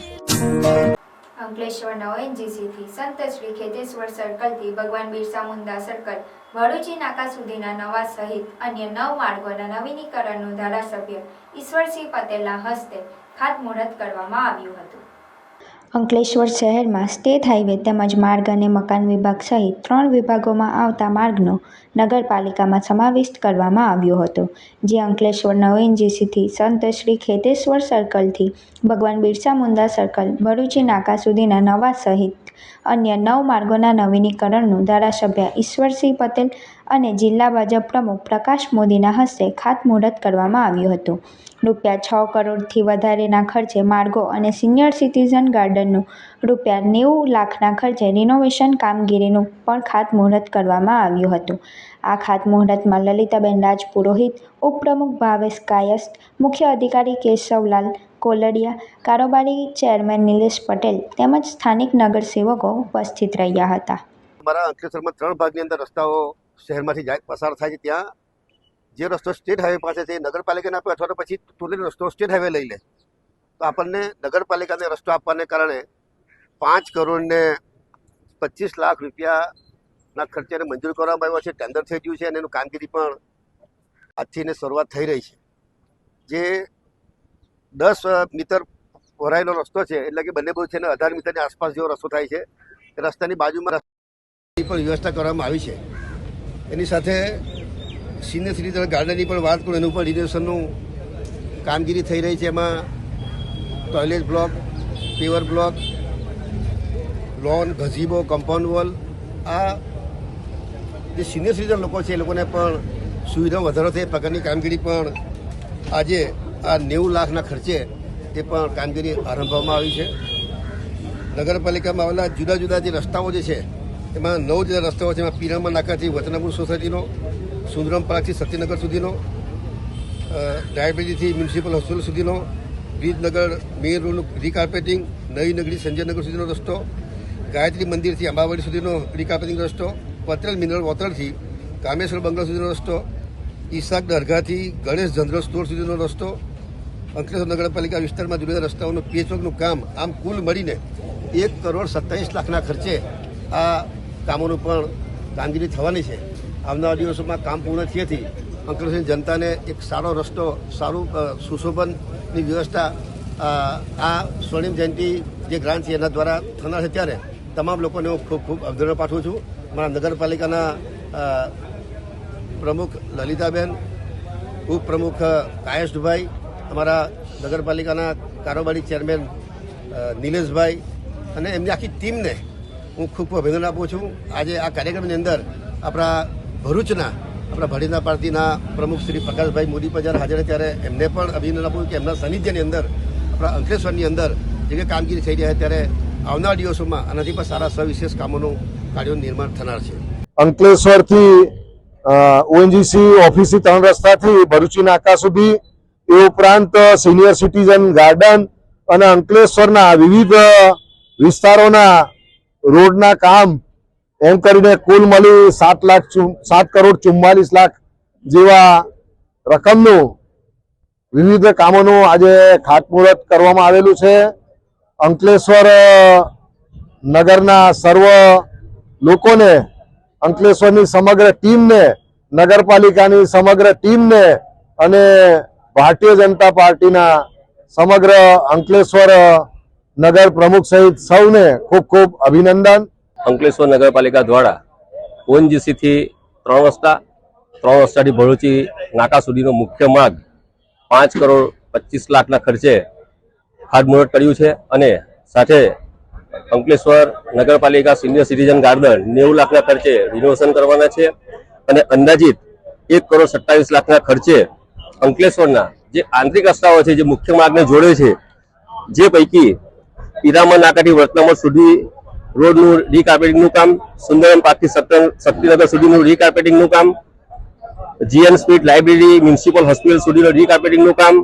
Speaker 1: અંકલેશ્વરના ઓએનજીસીથી સંત શ્રી ખેતેશ્વર સર્કલથી ભગવાન બિરસા મુંડા સર્કલ ભરૂચી નાકા સુધીના નવા સહિત અન્ય 9 માર્ગોના નવીનીકરણનું ધારાસભ્ય ઈશ્વરસિંહ પટેલના હસ્તે ખાતમુહૂર્ત કરવામાં આવ્યું હતું. અંકલેશ્વર શહેરમાં સ્ટેટ હાઈવે તેમજ માર્ગ અને મકાન વિભાગ સહિત 3 વિભાગોમાં આવતા માર્ગનો નગરપાલિકામાં સમાવેશ કરવામાં આવ્યો હતો, જે અંકલેશ્વરના ઓએનજીસીથી સંત શ્રી ખેતેશ્વર સર્કલથી ભગવાન બિરસા મુંડા સર્કલ ભરૂચી નાકા સુધીના નવા સહિત અન્ય 9 માર્ગોના નવીનીકરણનું ધારાસભ્ય ઈશ્વરસિંહ પટેલ અને જિલ્લા ભાજપ પ્રમુખ પ્રકાશ મોદીના હસ્તે ખાતમુહૂર્ત કરવામાં આવ્યું હતું. રૂપિયા 6 કરોડથી વધારેના ખર્ચે માર્ગો અને સિનિયર સિટીઝન ગાર્ડનનું રૂપિયા 90 લાખના ખર્ચે રિનોવેશન કામગીરીનું પણ ખાતમુહૂર્ત કરવામાં આવ્યું હતું. આ ખાતમુહૂર્તમાં લલિતાબેન રાજપુરોહિત, ઉપપ્રમુખ ભાવેશ કાયસ્થ, મુખ્ય અધિકારી કેશવલાલ કોલડિયા, કારોબારી ચેરમેન નિલેશ પટેલ તેમજ સ્થાનિક નગરસેવકો ઉપસ્થિત રહ્યા હતા.
Speaker 15: અમારા અંકલેશ્વરમાં 3 ભાગની અંદર રસ્તાઓ શહેરમાંથી પસાર થાય છે. ત્યાં જે રસ્તો સ્ટેટ હાઈવે પાસે છે નગરપાલિકાને આપે અથવા તો પછી ટોટલી રસ્તો સ્ટેટ હાઈવે લઈ લે, તો આપણને નગરપાલિકાને રસ્તો આપવાને કારણે 5 કરોડ ને 25 લાખ રૂપિયાના ખર્ચે મંજૂર કરવામાં આવ્યો છે. ટેન્ડર થઈ ગયું છે અને એનું કામગીરી પણ આજથી શરૂઆત થઈ રહી છે. જે 10 મીટર પહોળાઈનો રસ્તો છે, એટલે કે બંને બાજુ છે ને 18 મીટરની આસપાસ જેવો રસ્તો થાય છે. એ રસ્તાની બાજુમાં પણ વ્યવસ્થા કરવામાં આવી છે. એની સાથે સિનિયર સિટીઝન ગાર્ડનની પણ વાત કરું, એનું પણ રિનોવેશનનું કામગીરી થઈ રહી છે. એમાં toilet block, paver block, loan, gazebo, compound wall, આ જે સિનિયર સિટીઝન લોકો છે એ લોકોને પણ સુવિધા વધારો થાય એ પ્રકારની કામગીરી પણ આજે આ 90 લાખના ખર્ચે એ પણ કામગીરી આરંભવામાં આવી છે. નગરપાલિકામાં આવેલા જુદા જુદા જે રસ્તાઓ જે છે એમાં 9 જેટલા રસ્તાઓ છે. એમાં પીરામા નાકાથી વતનાપુર સોસાયટીનો, સુંદરમ પાર્કથી શક્તિનગર સુધીનો, ડાયાબિટીસથી મ્યુનિસિપલ હોસ્પિટલ સુધીનો, બ્રિજનગર મેઇન રોડનું રીકાર્પેટિંગ, નવી નગરી સંજયનગર સુધીનો રસ્તો, ગાયત્રી મંદિરથી અંબાવાડી સુધીનો રીકાર્પેટિંગ રસ્તો, પટેલ મિનરલ વોટરથી કામેશ્વર બંગલા સુધીનો રસ્તો, ઈશાક દરગાહથી ગણેશ જનરલ સ્ટોર સુધીનો રસ્તો, અંકલેશ્વર નગરપાલિકા વિસ્તારમાં જુદા જુદા રસ્તાઓનું પેચવર્કનું કામ, આમ કુલ મળીને 1,27,00,000ના ખર્ચે આ કામોનું પણ કામગીરી થવાની છે. આવનારા દિવસોમાં કામ પૂર્ણ થયેથી અંકલેશ્વરની જનતાને એક સારો રસ્તો, સારું સુશોભનની વ્યવસ્થા આ સ્વર્ણિમ જયંતિ જે ગ્રાન્ટ છે એના દ્વારા થનાર છે. ત્યારે તમામ લોકોને હું ખૂબ ખૂબ અભિનંદન પાઠવું છું. મારા નગરપાલિકાના પ્રમુખ લલિતાબેન, ઉપપ્રમુખ કાયેશભાઈ, અમારા નગરપાલિકાના કારોબારી ચેરમેન નિલેશભાઈ અને એમની આખી ટીમને હું ખૂબ ખૂબ અભિનંદન આપું છું. આજે આ કાર્યક્રમની અંદર આપણા ભરૂચના આપણા ભારતીય જનતા પાર્ટીના પ્રમુખ શ્રી પ્રકાશભાઈ મોદી પણ જ્યારે હાજર ત્યારે એમને પણ અભિનંદન આપું કે એમના સાનિધ્યની અંદર આપણા અંકલેશ્વરની અંદર જે કામગીરી થઈ રહી છે ત્યારે આવનારા દિવસોમાં આનાથી પણ સારા સવિશેષ કામોનું કાર્યોનું નિર્માણ થનાર છે.
Speaker 2: અંકલેશ્વરથી ઓએનજીસી ઓફિસથી 3 રસ્તાથી ભરૂચી નાકા સુધી, એ ઉપરાંત સિનિયર સિટીઝન ગાર્ડન અને અંકલેશ્વરના વિવિધ વિસ્તારોના રોડના કામ એમ કરીને કુલ મળી 7,44,00,000 જેવા રકમનું વિવિધ કામોનું આજે ખાતમુહૂર્ત કરવામાં આવેલું છે. અંકલેશ્વર નગરના સર્વ લોકોને, અંકલેશ્વરની સમગ્ર ટીમને, નગરપાલિકાની સમગ્ર ટીમને અને ભારતીય જનતા પાર્ટીના સમગ્ર અંકલેશ્વર નગર પ્રમુખ સહિત સૌને ખૂબ ખૂબ અભિનંદન.
Speaker 16: અંકલેશ્વર નગરપાલિકા દ્વારા ઓએનજીસી થી 3 રસ્તાથી ભરૂચી નાકા સુધીનો મુખ્ય માર્ગ 5,25,00,000ના ખર્ચે ખાતમુહૂર્ત કર્યું છે અને સાથે અંકલેશ્વર નગરપાલિકા સિનિયર સિટીઝન ગાર્ડન 90 લાખના ખર્ચે રિનોવેશન કરવાના છે અને અંદાજિત 1,27,00,000ના ખર્ચે અંકલેશ્વરના જે આંતરિક રસ્તાઓ છે જે મુખ્ય માર્ગને જોડે છે, જે પૈકી પિરામણ નાકાથી વર્તનગર સુધી રોડનું રીકાર્પેટિંગનું કામ, સુંદરમ પાર્કથી શક્તિનગર સુધીનું રીકાર્પેટિંગનું કામ, જીએન સ્પીડ લાઇબ્રેરી મ્યુનિસિપલ હોસ્પિટલ સુધીનું રીકાર્પેટિંગનું કામ,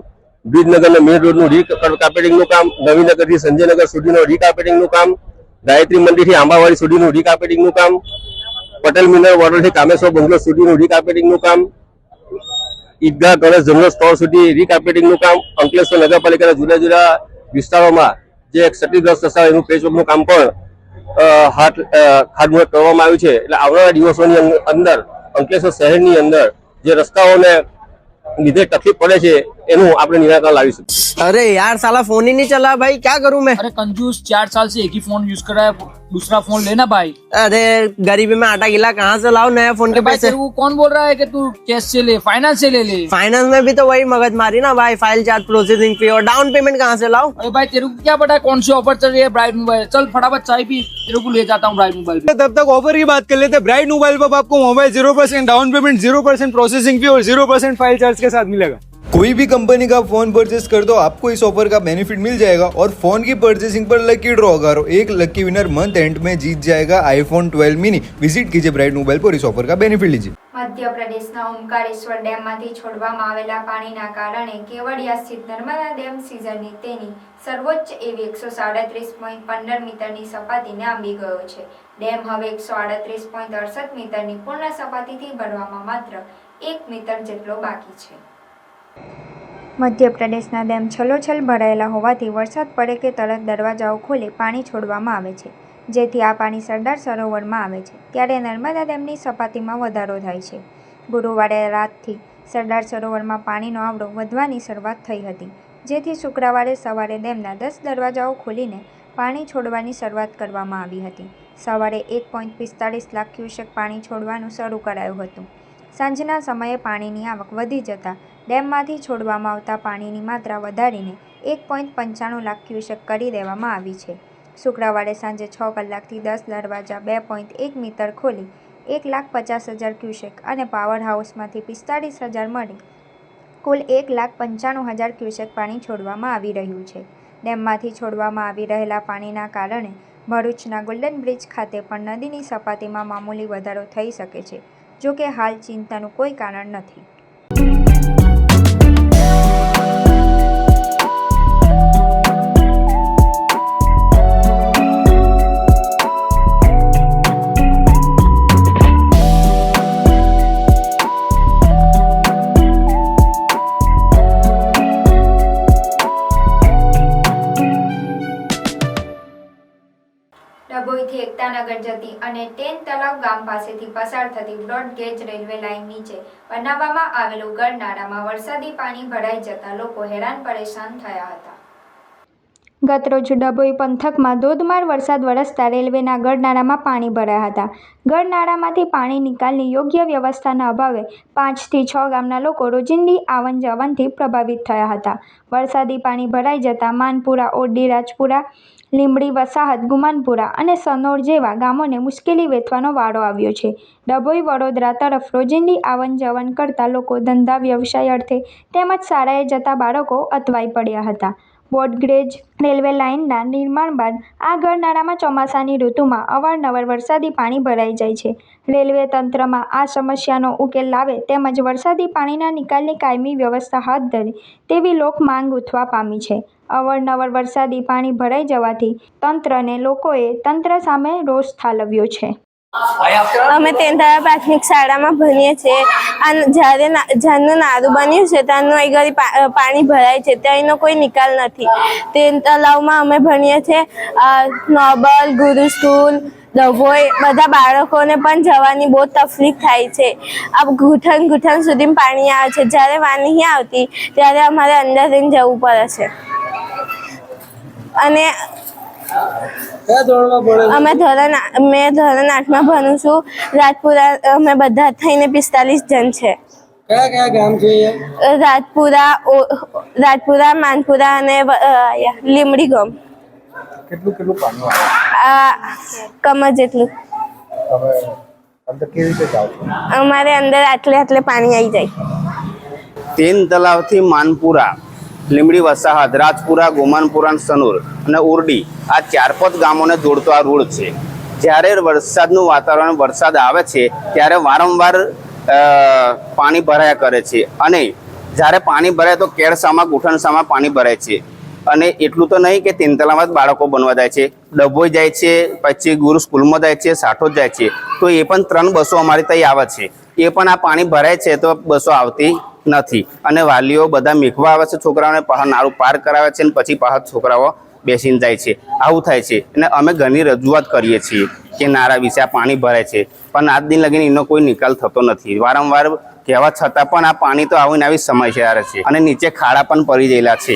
Speaker 16: બ્રિજનગરના મેઇન રોડનું રીકાર્પેટિંગનું કામ, નવીનગરથી સંજયનગર સુધીનું રીકાર્પેટિંગનું કામ, ગાયત્રી મંદિરથી આંબાવાડી સુધીનું રીકાર્પેટિંગનું કામ, પટેલ મિનરલ વોટરથી કામેશ્વર બંગલો સુધીનું રીકાર્પેટિંગનું કામ, ઈદગાહ ગણેશ જનરલ સ્ટોર સુધી રીકાર્પેટિંગનું કામ, અંકલેશ્વર નગરપાલિકાના જુદા જુદા વિસ્તારોમાં જે ક્ષતિગ્રસ્ત રસ્તા એનું પેચવર્કનું કામ પણ ખાતમુહૂર્ત કરવામાં આવ્યું છે. એટલે આવનારા દિવસોની અંદર અંકલેશ્વર શહેરની અંદર જે રસ્તાઓને લીધે તકલીફ પડે છે એનું આપણે નિરાકરણ લાવીશું.
Speaker 17: अरे यार साला फोन ही नहीं चला भाई, क्या करूं मैं?
Speaker 18: अरे कंजूस 4 साल से एक ही फोन यूज कर रहा है, दूसरा फोन लेना भाई.
Speaker 17: अरे गरीबी में आटा गिला कहाँ से लाऊं नया फोन के पैसे?
Speaker 18: तेरे को कौन बोल रहा है कि तू कैश से ले, फाइनेंस से ले ले.
Speaker 17: फाइनेंस में भी तो वही मगज मारी ना भाई, फाइल चार्ज, प्रोसेसिंग फी और डाउन पेमेंट कहाँ से लाऊं?
Speaker 18: अरे भाई तेरे को क्या पता है कौन सी ऑफर चल रही है ब्राइट मोबाइल. चल फटाफट चाय पी, तेरे को ले जाता हूँ ब्राइट मोबाइल पे.
Speaker 19: तब तक ऑफर की बात कर लेते हैं. ब्राइट मोबाइल पर आपको mobile 0% down payment, 0% processing fee और 0% फाइल चार्ज के साथ मिलेगा. कोई भी कंपनी का फोन परचेस कर दो, आपको इस ऑफर का बेनिफिट मिल जाएगा और फोन की परचेसिंग पर लकी ड्रॉ करो. एक लकी विनर मंथ एंड में जीत जाएगा आईफोन 12 मिनी. विजिट कीजिए ब्राइट मोबाइल पर, इस ऑफर का बेनिफिट लीजिए.
Speaker 1: મધ્યપ્રદેશના ઓમકારેશ્વર ડેમમાંથી છોડવામાં આવેલા પાણીના કારણે કેવડિયા સ્થિત નર્મદા ડેમ સિઝનની તેની સર્વોચ્ચ એવી 137.15 મીટરની સપાટીને આંબી ગયો છે. ડેમ હવે 138.68 મીટરની પૂર્ણ સપાટીથી ભરવામાં માત્ર 1 મીટર જેટલો બાકી છે. મધ્યપ્રદેશના ડેમ છલોછલ ભરાયેલા હોવાથી વરસાદ પડે કે તરત દરવાજાઓ ખોલે પાણી છોડવામાં આવે છે, જેથી આ પાણી સરદાર સરોવરમાં આવે છે. ત્યારે નર્મદા ડેમની સપાટીમાં વધારો થાય છે. ગુરુવારે રાતથી સરદાર સરોવરમાં પાણીનો આવરો વધવાની શરૂઆત થઈ હતી, જેથી શુક્રવારે સવારે ડેમના 10 દરવાજાઓ ખોલીને પાણી છોડવાની શરૂઆત કરવામાં આવી હતી. સવારે 1.45 લાખ ક્યુસેક પાણી છોડવાનું શરૂ કરાયું હતું. સાંજના સમયે પાણીની આવક વધી જતાં ડેમમાંથી છોડવામાં આવતા પાણીની માત્રા વધારીને 1.95 લાખ ક્યુસેક કરી દેવામાં આવી છે. શુક્રવારે સાંજે 6 કલાકથી 10 દરવાજા 2.1 મીટર ખોલી 1,50,000 ક્યુસેક અને પાવર હાઉસમાંથી 45,000 મળી કુલ 1,95,000 ક્યુસેક પાણી છોડવામાં આવી રહ્યું છે. ડેમમાંથી છોડવામાં આવી રહેલા પાણીના કારણે ભરૂચના ગોલ્ડન બ્રિજ ખાતે પણ નદીની સપાટીમાં મામૂલી વધારો થઈ શકે છે. જો કે હાલ ચિંતાનું કોઈ કારણ નથી. જતી અને ટેન તલાવ ગામ પાસેથી પસાર થતી બ્રોડ ગેજ રેલવે લાઇન નીચે બનાવવામાં આવેલું ગરનાળામાં વરસાદી પાણી ભરાઈ જતા લોકો હેરાન પરેશાન થયા હતા. ગતરોજ ડભોઈ પંથકમાં ધોધમાર વરસાદ વરસતા રેલવેના ગરનાળામાં પાણી ભરાયા હતા. ગરનાળામાંથી પાણી નિકાલની યોગ્ય વ્યવસ્થાના અભાવે 5 થી 6 ગામના લોકો રોજિંદી આવન જાવનથી પ્રભાવિત થયા હતા. વરસાદી પાણી ભરાઈ જતા માનપુરા, ઓરડી, રાજપુરા, લીંબડી, વસાહત, ગુમાનપુરા અને સનોર જેવા ગામોને મુશ્કેલી વેઠવાનો વારો આવ્યો છે. ડભોઈ વડોદરા તરફ રોજિંદી આવન જાવન કરતા લોકો, ધંધા વ્યવસાય અર્થે તેમજ શાળાએ જતા બાળકો અટવાઈ પડ્યા હતા. બ્રોડગેજ રેલવે લાઇનના નિર્માણ બાદ આ ગરનાળામાં ચોમાસાની ઋતુમાં અવારનવાર વરસાદી પાણી ભરાઈ જાય છે. રેલવે તંત્રમાં આ સમસ્યાનો ઉકેલ લાવે તેમજ વરસાદી પાણીના નિકાલની કાયમી વ્યવસ્થા હાથ ધરે તેવી લોક માંગ ઉઠવા પામી છે. અવારનવાર વરસાદી પાણી ભરાઈ જવાથી લોકોએ તંત્ર સામે રોષ ઠાલવ્યો છે.
Speaker 20: અમે તેંધારા પ્રાથમિક શાળામાં ભણીએ છીએ. જ્યારનું નારું બન્યું છે ત્યારનું અહીં ઘડી પાણી ભરાય છે, ત્યાંનો કોઈ નિકાલ નથી. તે તલાવમાં અમે ભણીએ છીએ. નોબલ, ગુરુ સ્કૂલ, ડભોઈ બધા બાળકોને પણ જવાની બહુ તકલીફ થાય છે. આ ઘૂંટણ સુધી પાણી આવે છે. જ્યારે વાર નહીં આવતી ત્યારે અમારે અંદર જઈને જવું પડે છે. અને મેં ધોરણ 8માં ભણું છું. રાજપુરા અમે બધા થઈને 45 જણ છે.
Speaker 18: કયા ગામ છે?
Speaker 20: રાજપુરા, માનપુરા અને લીમડી ગામ.
Speaker 5: કેટલું પાણી આવે?
Speaker 20: કમર જેટલું.
Speaker 5: અંદર કેવી રીતે જાવ છો?
Speaker 20: અમારે અંદર આટલે પાણી આવી જાય.
Speaker 4: તેન તલાવથી માનપુરા, લીમડી, વસાહત, રાજપુરા, ગોમાનપુરા, સનોર અને ઉરડી આ 4-5 ગામોને જોડતો આ રોડ છે. જ્યારે વરસાદનું વાતાવરણ, વરસાદ આવે છે ત્યારે વારંવાર પાણી ભરાયા કરે છે અને જ્યારે પાણી ભરાય તો કેળસામાં, ગુઠણસામાં પાણી ભરાય છે. અને એટલું તો નહીં કે તેંતલામાં જ બાળકો બનવા જાય છે, ડભોઈ જાય છે, પછી ગુરુ સ્કૂલમાં જાય છે, સાઠોદ જાય છે, તો એ પણ 3 બસો અમારી ત્યાં આવે છે. એ પણ આ પાણી ભરાય છે તો બસો આવતી નથી અને વાલીઓ બધા મેઘવા આવે છે છોકરાઓને, નાળું પાર કરાવે છે અને પછી પાછા છોકરાઓ બેસીને જાય છે. આવું થાય છે અને અમે ઘણી રજૂઆત કરીએ છીએ કે નાળા વિશે આ પાણી ભરાય છે, પણ આજ દિન લગીને એનો કોઈ નિકાલ થતો નથી. વારંવાર કહેવા છતાં પણ આ પાણી તો આવીને આવી સમસ્યા છે અને નીચે ખાડા પણ પડી ગયેલા છે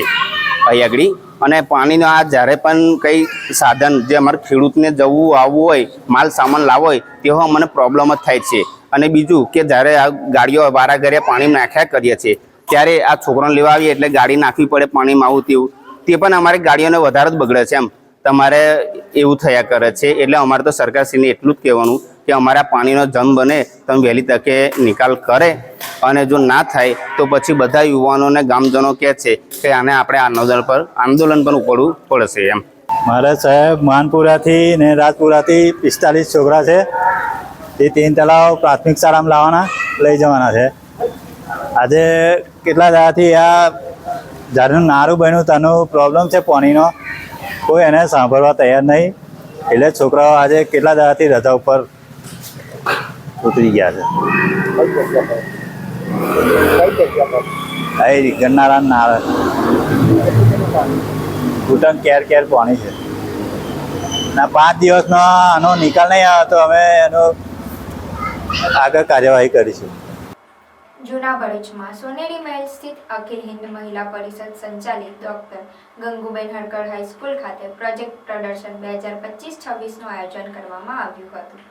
Speaker 4: અહીં આગળ. અને પાણીનો આ જ્યારે પણ કંઈ સાધન જે અમારે ખેડૂતને જવું આવવું હોય, માલ સામાન લાવવો હોય તેવો અમને પ્રોબ્લેમ જ થાય છે. અને બીજું કે જ્યારે આ ગાડીઓ વારા ઘરે પાણી નાખ્યા કરીએ છીએ ત્યારે આ છોકરાને લેવા આવીએ એટલે ગાડી નાખવી પડે પાણીમાં આવું તેવું, તે પણ અમારી ગાડીઓને વધારે જ બગડે છે. એમ તમારે એવું થયા કરે છે. એટલે અમારે તો સરકારશ્રીને એટલું જ કહેવાનું કે અમારા પાણીનો જમ બને તમે વહેલી તકે નિકાલ કરે અને જો ના થાય તો પછી બધા યુવાનોને ગામજનો કહે છે કે આને આપણે આંદોલન પણ ઉપડવું પડશે. એમ
Speaker 21: મારે સાહેબ માનપુરાથી ને રાજપુરાથી 45 છોકરા છે. એ 3 તલાવ પ્રાથમિક શાળામાં લાવવાના, લઈ જવાના છે. આજે કેટલા દાડાથી આ જ્યારનું નારું બન્યું ત્યાંનું પ્રોબ્લેમ છે પાણીનો, કોઈ એને સાંભળવા તૈયાર નહીં. એટલે છોકરાઓ આજે કેટલા દાડાથી રજા ઉપર ઉતરી ગયા છે. ગરનાળા નાળ ઘૂંટણ કેર પાણી છે. ના 5 દિવસનો આનો નિકાલ નહીં આવે તો અમે એનો આગળ કાર્યવાહી કરીશું.
Speaker 1: જૂના ભરૂચમાં સોનેરી મહેલ સ્થિત અખિલ હિન્દ મહિલા પરિષદ સંચાલિત ડોક્ટર ગંગુબેન હરકર હાઈસ્કૂલ ખાતે પ્રોજેક્ટ પ્રદર્શન 2025-26નું આયોજન કરવામાં આવ્યું હતું.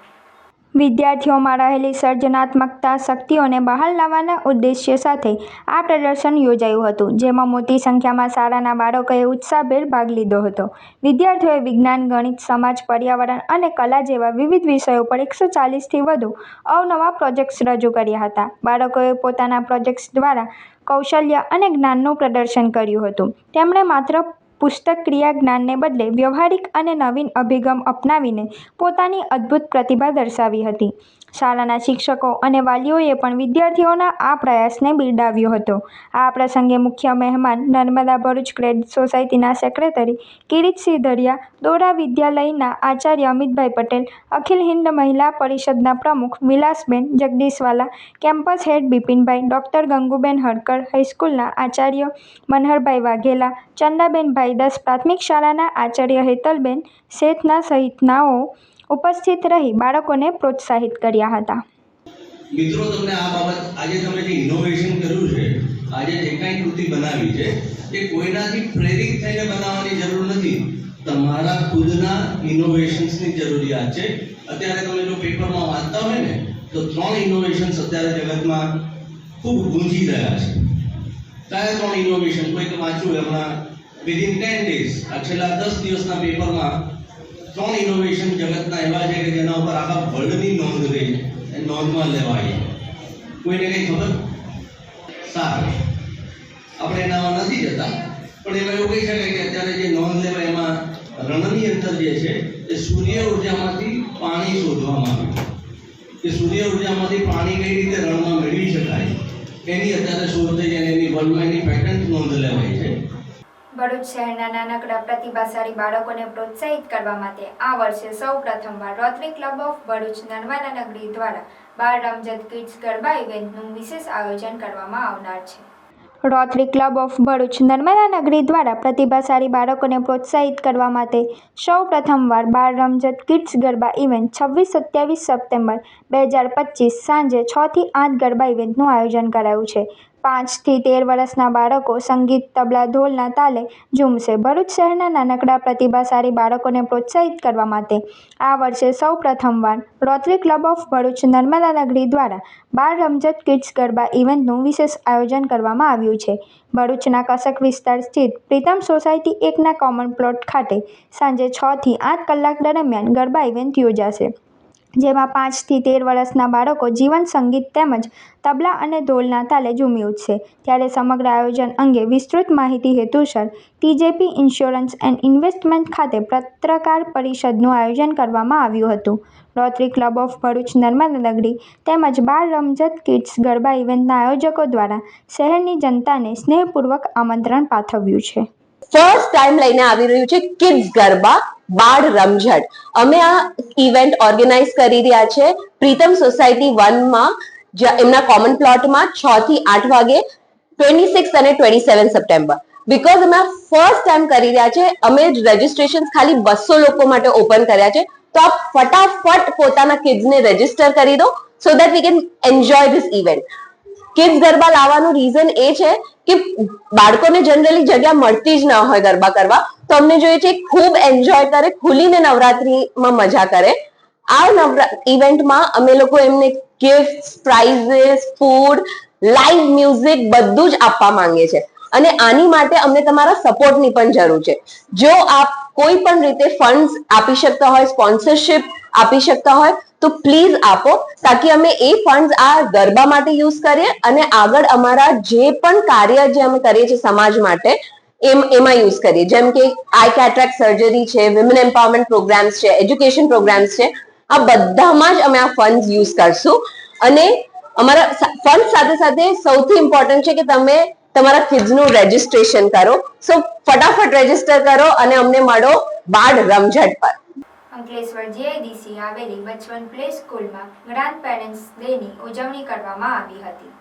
Speaker 1: વિદ્યાર્થીઓમાં રહેલી સર્જનાત્મકતા શક્તિઓને બહાર લાવવાના ઉદ્દેશ્ય સાથે આ પ્રદર્શન યોજાયું હતું, જેમાં મોટી સંખ્યામાં શાળાના બાળકોએ ઉત્સાહભેર ભાગ લીધો હતો. વિદ્યાર્થીઓએ વિજ્ઞાન, ગણિત, સમાજ, પર્યાવરણ અને કલા જેવા વિવિધ વિષયો પર 140થી વધુ અવનવા પ્રોજેક્ટ્સ રજૂ કર્યા હતા. બાળકોએ પોતાના પ્રોજેક્ટ્સ દ્વારા કૌશલ્ય અને જ્ઞાનનું પ્રદર્શન કર્યું હતું. તેમણે માત્ર પુસ્તક ક્રિયા જ્ઞાનને બદલે વ્યવહારિક અને નવીન અભિગમ અપનાવીને પોતાની અદ્ભુત પ્રતિભા દર્શાવી હતી. શાળાના શિક્ષકો અને વાલીઓએ પણ વિદ્યાર્થીઓના આ પ્રયાસને બિરદાવ્યો હતો. આ પ્રસંગે મુખ્ય મહેમાન નર્મદા ભરૂચ ક્રેડિટ સોસાયટીના સેક્રેટરી કિરીટસિંહ ધરિયા, દોરા વિદ્યાલયના આચાર્ય અમિતભાઈ પટેલ, અખિલ હિન્દ મહિલા પરિષદના પ્રમુખ વિલાસબેન જગદીશવાલા, કેમ્પસ હેડ બિપિનભાઈ, ડોક્ટર ગંગુબેન હરકર હાઈસ્કૂલના આચાર્ય મનહરભાઈ વાઘેલા, ચંદાબેન ભાઈદાસ પ્રાથમિક શાળાના આચાર્ય હેતલબેન શેઠના સહિતનાઓ ઉપસ્થિત રહી બાળકોને પ્રોત્સાહિત કર્યા હતા.
Speaker 3: મિત્રો, તમને આ બાબત આજે તમે જે ઇનોવેશન કર્યું છે, આજે જે કાંઈ કૃતિ બનાવી છે એ કોઈનાથી પ્રેરિત થઈને બનાવવાની જરૂર નથી, તમારા ખુદના ઇનોવેશન્સની જરૂરિયાત છે. અત્યારે તમે જો પેપરમાં વાંચતા હોય ને તો 3 ઇનોવેશન્સ અત્યારે જગતમાં ખૂબ ગુંજી રહ્યા છે. કયા 3 ઇનોવેશન? કોઈક વાંચ્યું હમણાં વિધિન 10 ડેઝ, આ છેલ્લા 10 દિવસના પેપરમાં 3 ઇનોવેશન જગતના એવા છે કે જેના ઉપર આખા વર્લ્ડની નોંધ રહી છે, નોંધમાં લેવાય. કોઈને કંઈ ખબર? સારું, આપણે એનામાં નથી જતા, પણ એમાં એવું કહી શકાય કે અત્યારે જે નોંધ લેવાય એમાં રણની અંદર જે છે એ સૂર્ય ઉર્જામાંથી પાણી શોધવામાં આવ્યું કે સૂર્ય ઉર્જામાંથી પાણી કઈ રીતે રણમાં મેળવી શકાય એની અત્યારે શોધ થઈ છે, એની વર્લ્ડમાં એની પેટન્ટ નોંધ લેવાય છે.
Speaker 1: ભરૂચ શહેરના નાનકડા પ્રતિભાશાળી બાળકોને પ્રોત્સાહિત કરવા માટે આ વર્ષે સૌ પ્રથમવાર rotary club of Bharuch Narmada નગરી દ્વારા બાળ રમઝટ કિડ્સ ગરબા ઇવેન્ટનું વિશેષ આયોજન કરવામાં આવનાર છે. Rotary club of Bharuch Narmada નગરી દ્વારા પ્રતિભાશાળી બાળકોને પ્રોત્સાહિત કરવા માટે સૌ પ્રથમવાર બાળ રમઝટ કિડ્સ ગરબા ઇવેન્ટ 26-27 સપ્ટેમ્બર 2025 સાંજે 6 થી 8 ગરબા ઇવેન્ટનું આયોજન કરાયું છે. 5 થી 13 વર્ષના બાળકો સંગીત, તબલા, ઢોલના તાલે ઝૂમશે. ભરૂચ શહેરના નાનકડા પ્રતિભાશાળી બાળકોને પ્રોત્સાહિત કરવા માટે આ વર્ષે સૌ પ્રથમવાર rotary club of Bharuch Narmada નગરી દ્વારા બાળ રમઝટ કિડ્સ ગરબા ઇવેન્ટનું વિશેષ આયોજન કરવામાં આવ્યું છે. ભરૂચના કસક વિસ્તાર સ્થિત પ્રીતમ સોસાયટી 1ના કોમન પ્લોટ ખાતે સાંજે 6 થી 8 કલાક દરમિયાન ગરબા ઇવેન્ટ યોજાશે, જેમાં 5 થી 13 વર્ષના બાળકો જીવંત સંગીત તેમજ તબલા અને ઢોલના તાલે ઝૂમી ઉઠશે. ત્યારે સમગ્ર આયોજન અંગે વિસ્તૃત માહિતી હેતુસર TJP ઇન્સ્યોરન્સ એન્ડ ઇન્વેસ્ટમેન્ટ ખાતે પત્રકાર પરિષદનું આયોજન કરવામાં આવ્યું હતું. Rotary club of Bharuch Narmada નગરી તેમજ બાળ રમઝટ કિડ્સ ગરબા ઇવેન્ટના આયોજકો દ્વારા શહેરની જનતાને સ્નેહપૂર્વક આમંત્રણ પાઠવ્યું છે.
Speaker 22: ફર્સ્ટ ટાઈમ લઈને આવી રહ્યું છે કિડ્સ ગરબા બાળ રમઝટ. અમે આ ઇવેન્ટ ઓર્ગેનાઇઝ કરી રહ્યા છે પ્રીતમ સોસાયટી 1માં, એમના કોમન પ્લોટમાં 6 થી 8 વાગે 26 અને 27 સપ્ટેમ્બર. બીકોઝ અમે આ ફર્સ્ટ ટાઈમ કરી રહ્યા છે, અમે રજીસ્ટ્રેશન ખાલી 200 લોકો માટે ઓપન કર્યા છે, તો આપ ફટાફટ પોતાના કિડ્સને રજીસ્ટર કરી દો so that we can enjoy this event. Kids garba લાવવાનું રીઝન એ છે કે બાળકોને જનરલી જગ્યા મળતી જ ન હોય ગરબા કરવા, તો અમને જોઈએ છે ખૂબ એન્જોય કરે, ખુલીને નવરાત્રીમાં મજા કરે. આ ઇવેન્ટમાં અમે લોકો એમને gifts, prices, food, live music બધું જ આપવા માંગીએ છીએ અને આની માટે અમને તમારા સપોર્ટની પણ જરૂર છે. જો આપ કોઈ પણ રીતે ફંડ્સ આપી શકતા હોય, સ્પોન્સરશિપ આપી શકતા હોય તો પ્લીઝ આપો, તાકી અમે એ ફંડ્સ આ ગરબા માટે યુઝ કરીએ અને આગળ અમારા જે પણ કાર્ય જે અમે કરીએ છીએ સમાજ માટે એમાં યુઝ કરીએ. જેમ કે આઈ કેટરેક્ટ સર્જરી છે, વિમેન એમ્પાવરમેન્ટ પ્રોગ્રામ્સ છે, એજ્યુકેશન પ્રોગ્રામ્સ છે, આ બધામાં જ અમે આ ફંડ્સ યુઝ કરશું. અને અમારા ફંડ સાથે સાથે સૌથી ઇમ્પોર્ટન્ટ છે કે તમે તમારા કિડ્સનું રજીસ્ટ્રેશન કરો. સો ફટાફટ રજીસ્ટર કરો અને અમને મળો બાળ રમઝટ પર.
Speaker 1: અંકલેશ્વર GIDC આવેલી બચપન પ્લે સ્કૂલમાં ગ્રાન્ડ પેરેન્ટ્સ ડેની ઉજવણી કરવામાં આવી હતી.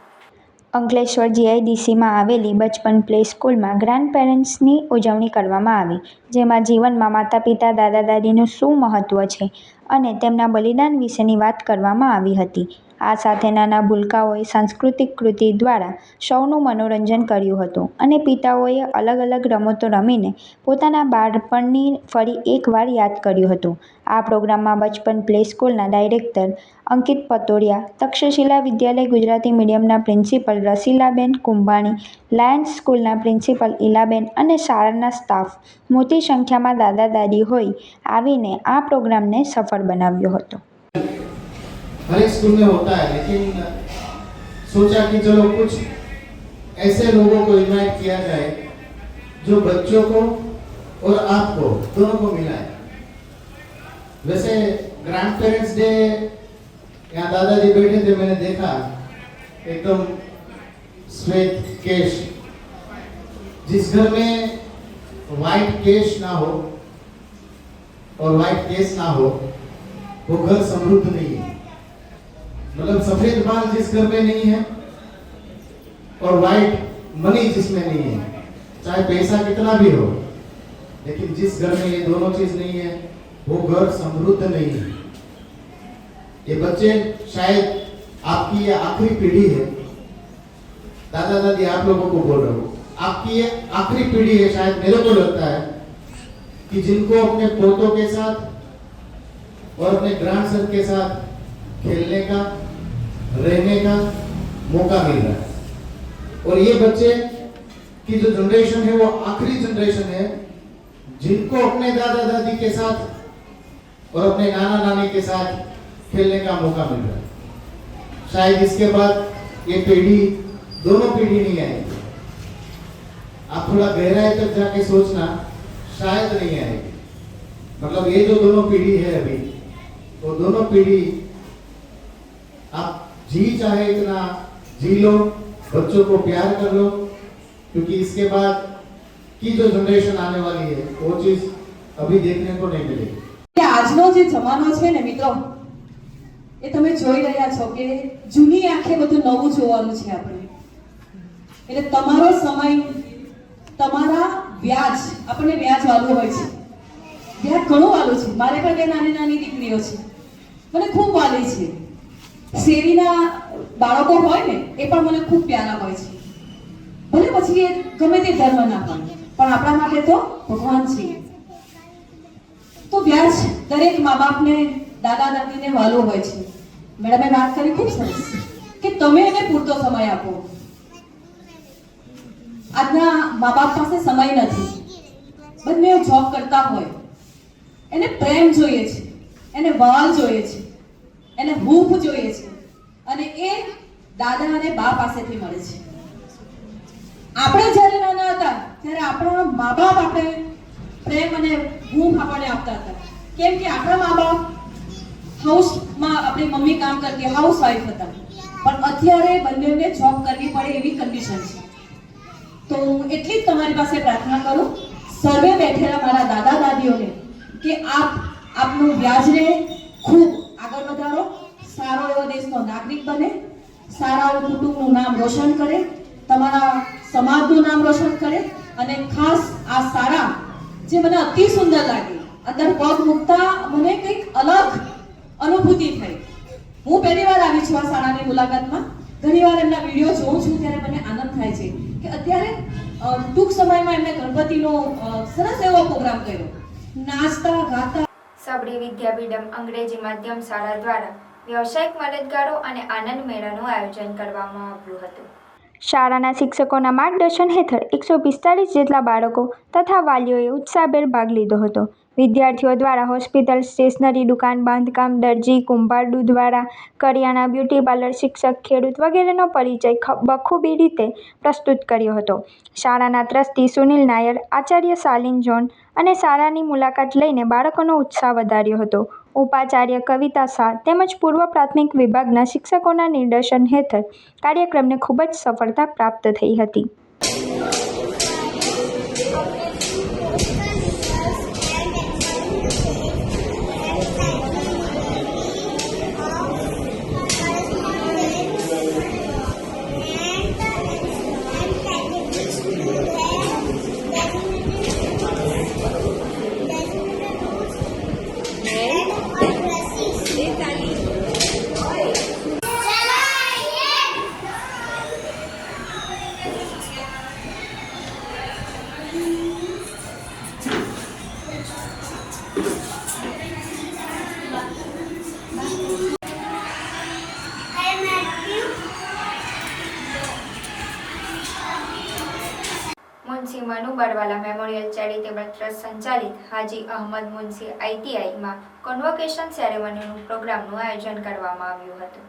Speaker 1: અંકલેશ્વર GIDCમાં આવેલી બચપન પ્લે સ્કૂલમાં ગ્રાન્ડ પેરેન્ટ્સની ઉજવણી કરવામાં આવી, જેમાં જીવનમાં માતા પિતા, દાદા દાદીનું શું મહત્ત્વ છે અને તેમના બલિદાન વિશેની વાત કરવામાં આવી હતી. આ સાથે નાના ભૂલકાઓએ સાંસ્કૃતિક કૃતિ દ્વારા સૌનું મનોરંજન કર્યું હતું અને પિતાઓએ અલગ અલગ રમતો રમીને પોતાના બાળપણની ફરી એકવાર યાદ કર્યું હતું. આ પ્રોગ્રામમાં બચપન પ્લે સ્કૂલના ડાયરેક્ટર અંકિત પતોડિયા, તક્ષશિલા વિદ્યાલય ગુજરાતી મીડિયમના પ્રિન્સિપલ રસીલાબેન કુંભાણી, લાયન્સ સ્કૂલના પ્રિન્સિપલ ઈલાબેન અને શાળાના સ્ટાફ મોટી સંખ્યામાં દાદા દાદી હોઈ આવીને આ પ્રોગ્રામને સફળ બનાવ્યો હતો.
Speaker 23: हर एक स्कूल में होता है, लेकिन सोचा कि चलो कुछ ऐसे लोगों को इनवाइट किया जाए जो बच्चों को और आपको दोनों को मिलाए. वैसे ग्रैंड पेरेंट्स डे यहाँ दादाजी बैठे थे, मैंने देखा एकदम श्वेत केश. जिस घर में व्हाइट केश ना हो और व्हाइट केस ना हो वो घर समृद्ध नहीं है. मतलब सफेद बाल जिस घर में नहीं है और व्हाइट मनी जिसमें नहीं है, चाहे पैसा कितना भी हो, लेकिन जिस घर में ये दोनों चीज नहीं है वो घर समृद्ध नहीं है. ये बच्चे शायद आपकी ये आखिरी पीढ़ी है, दादा दादी आप लोगों को बोल रहा हूँ, आपकी ये आखिरी पीढ़ी है शायद, मेरे को लगता है कि जिनको अपने पोतों के साथ और अपने ग्रैंडसन के साथ खेलने का, रहने का मौका मिल रहा है। और ये बच्चे की जो जनरेशन है वो आखिरी जनरेशन है जिनको अपने दादा दादी के साथ और अपने नाना नानी के साथ खेलने का मौका मिल रहा है। शायद इसके बाद ये पीढ़ी, दोनों पीढ़ी नहीं आएगी। आप थोड़ा गहराई तक जाके सोचना, शायद नहीं आएगी। मतलब ये जो दोनों पीढ़ी है अभी, वो दोनों पीढ़ी आप जी चाहे इतना जी लो, बच्चों को प्यार कर लो, क्योंकि इसके बाद की जो जनरेशन आने वाली है वो चीज अभी देखने को नहीं मिलेगी।
Speaker 6: આજનો જે જમાનો છે ને મિત્રો, એ તમે જોઈ રહ્યા છો કે જૂની આંખે બધું નવું જોવાનું છે આપણે. એટલે તમારો સમય, તમારા વ્યાજ, આપણને વ્યાજ વાળું હોય છે. વ્યાજ ઘણું વાળું છે. મારે પણ બે નાની નાની દીકરીઓ છે, મને ખૂબ વાલી છે. શેરીના બાળકો હોય ને એ પણ મને ખૂબ પ્યારા હોય છે. ભલે પછી એ ગમે તે ધર્મના હોય, પણ આપણા માટે તો ભગવાન છે. તો વ્યાજ દરેક મા બાપને, દાદા દાદીને વાલું હોય છે. મેડમે વાત કરી ખૂબ સરસ કે તમે એને પૂરતો સમય આપો. આજના મા બાપ પાસે સમય નથી, બંને જોબ કરતા હોય, એને પ્રેમ જોઈએ છે, એને વાલ જોઈએ છે, એને હૂફ જોઈએ છે, અને એ દાદા અને બા પાસેથી મળે છે. આપણે જ્યારે નાના હતા ત્યારે આપણા મા બાપ આપણે પ્રેમ અને હૂફ આપણને આપતા હતા, કેમ કે આપણા મા બાપ હાઉસમાં, આપણી મમ્મી કામ કરતી, હાઉસ વાઇફ હતા. પણ અત્યારે બંનેને જોબ કરવી પડે એવી કન્ડિશન છે. તો હું એટલી જ તમારી પાસે પ્રાર્થના કરું, સર્વે બેઠેલા મારા દાદા દાદીઓને, કે આપનું વ્યાજને ખૂબ આગળ વધારો, સારો એવો દેશનો નાગરિક બને, સારા એવું કુટુંબનું નામ રોશન કરે, તમારા સમાજનું નામ રોશન કરે. અને ખાસ આ શાળા જે મને અતિ સુંદર લાગી, અંદર પગ મૂકતા મને કંઈક અલગ અનુભૂતિ થઈ. હું પહેલી વાર આવી છું આ શાળાની મુલાકાતમાં. ઘણીવાર એમના વિડીયો જોઉં છું ત્યારે મને આનંદ થાય છે કે અત્યારે ટૂંક સમયમાં એમણે ગણપતિનો સરસ એવો પ્રોગ્રામ કર્યો, નાચતા ગાતા.
Speaker 1: સબરી વિદ્યાપીઠમ અંગ્રેજી માધ્યમ શાળા દ્વારા વ્યવસાયિક મદદગારો અને આનંદ મેળાનું આયોજન કરવામાં આવ્યું હતું. શાળાના શિક્ષકોના માર્ગદર્શન હેઠળ 145 જેટલા બાળકો તથા વાલીઓએ ઉત્સાહભેર ભાગ લીધો હતો. વિદ્યાર્થીઓ દ્વારા હોસ્પિટલ, સ્ટેશનરી દુકાન, બાંધકામ, દરજી, કુંભાર, દૂધવાળા, કરિયાણા, બ્યુટી પાર્લર, શિક્ષક, ખેડૂત વગેરેનો પરિચય બખૂબી રીતે પ્રસ્તુત કર્યો હતો. શાળાના ટ્રસ્ટી સુનિલ નાયર, આચાર્ય શાલિન જોન અને શાળાની મુલાકાત લઈને બાળકોનો ઉત્સાહ વધાર્યો હતો. ઉપાચાર્ય કવિતા શાહ તેમજ પૂર્વ પ્રાથમિક વિભાગના શિક્ષકોના નિર્દેશન હેઠળ કાર્યક્રમને ખૂબ જ સફળતા પ્રાપ્ત થઈ હતી. Munshi Manu Barwala memorial charitable trust સંચાલિત હાજી અહમદ મુનશી ITIમાં કોન્વોકેશન સેરેમનીનું પ્રોગ્રામનું આયોજન કરવામાં આવ્યું હતું.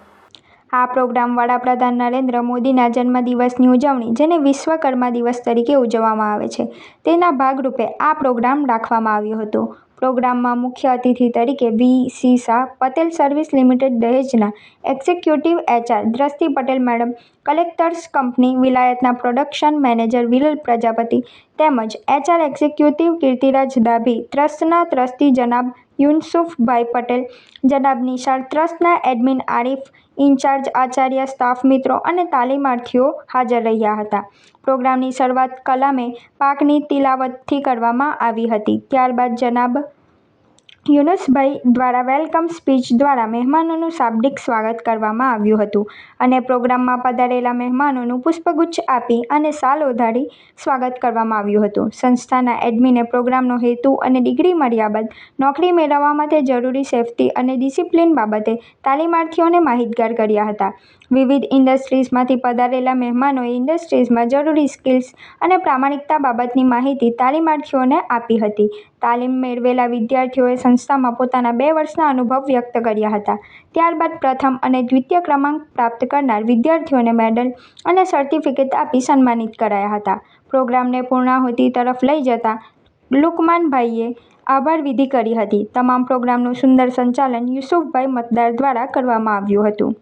Speaker 1: આ પ્રોગ્રામ વડાપ્રધાન નરેન્દ્ર મોદીના જન્મદિવસની ઉજવણી, જેને વિશ્વકર્મા દિવસ તરીકે ઉજવવામાં આવે છે, તેના ભાગરૂપે આ પ્રોગ્રામ રાખવામાં આવ્યો હતો. પ્રોગ્રામમાં મુખ્ય અતિથિ તરીકે VC Shah, Patel service limited દહેજના executive HR Drashti Patel madam, collectors company વિલાયતના પ્રોડક્શન મેનેજર વિરલ પ્રજાપતિ તેમજ HR એક્ઝિક્યુટિવ કીર્તિરાજ ડાભી, ટ્રસ્ટના ટ્રસ્ટી જનાબ યુનસુફભાઈ પટેલ, જનાબ નિશાળ, ટ્રસ્ટના admin Arif, in charge Acharya, staff મિત્રો અને તાલીમાર્થીઓ હાજર રહ્યા હતા. પ્રોગ્રામની શરૂઆત કલામે પાકની તિલાવતથી કરવામાં આવી હતી. ત્યારબાદ જનાબ યુનુસભાઈ દ્વારા વેલકમ સ્પીચ દ્વારા મહેમાનોનું શાબ્દિક સ્વાગત કરવામાં આવ્યું હતું અને પ્રોગ્રામમાં પધારેલા મહેમાનોનું પુષ્પગુચ્છ આપી અને શાલ ઓઢાડી સ્વાગત કરવામાં આવ્યું હતું. સંસ્થાના એડમિને પ્રોગ્રામનો હેતુ અને ડિગ્રી મળ્યા બાદ નોકરી મેળવવા માટે જરૂરી સેફ્ટી અને ડિસિપ્લિન બાબતે તાલીમાર્થીઓને માહિતગાર કર્યા હતા. વિવિધ ઇન્ડસ્ટ્રીઝમાંથી પધારેલા મહેમાનોએ ઇન્ડસ્ટ્રીઝમાં જરૂરી સ્કિલ્સ અને પ્રામાણિકતા બાબતની માહિતી તાલીમાર્થીઓને આપી હતી. તાલીમ મેળવેલા વિદ્યાર્થીઓએ સંસ્થામાં પોતાના 2 વર્ષના અનુભવ વ્યક્ત કર્યા હતા. ત્યારબાદ પ્રથમ અને દ્વિતીય ક્રમાંક પ્રાપ્ત કરનાર વિદ્યાર્થીઓને મેડલ અને સર્ટિફિકેટ આપી સન્માનિત કરાયા હતા. પ્રોગ્રામને પૂર્ણાહુતિ તરફ લઈ જતા લુકમાનભાઈએ આભાર વિધિ કરી હતી. તમામ પ્રોગ્રામનું સુંદર સંચાલન યુસુફભાઈ મતદાર દ્વારા કરવામાં આવ્યું હતું.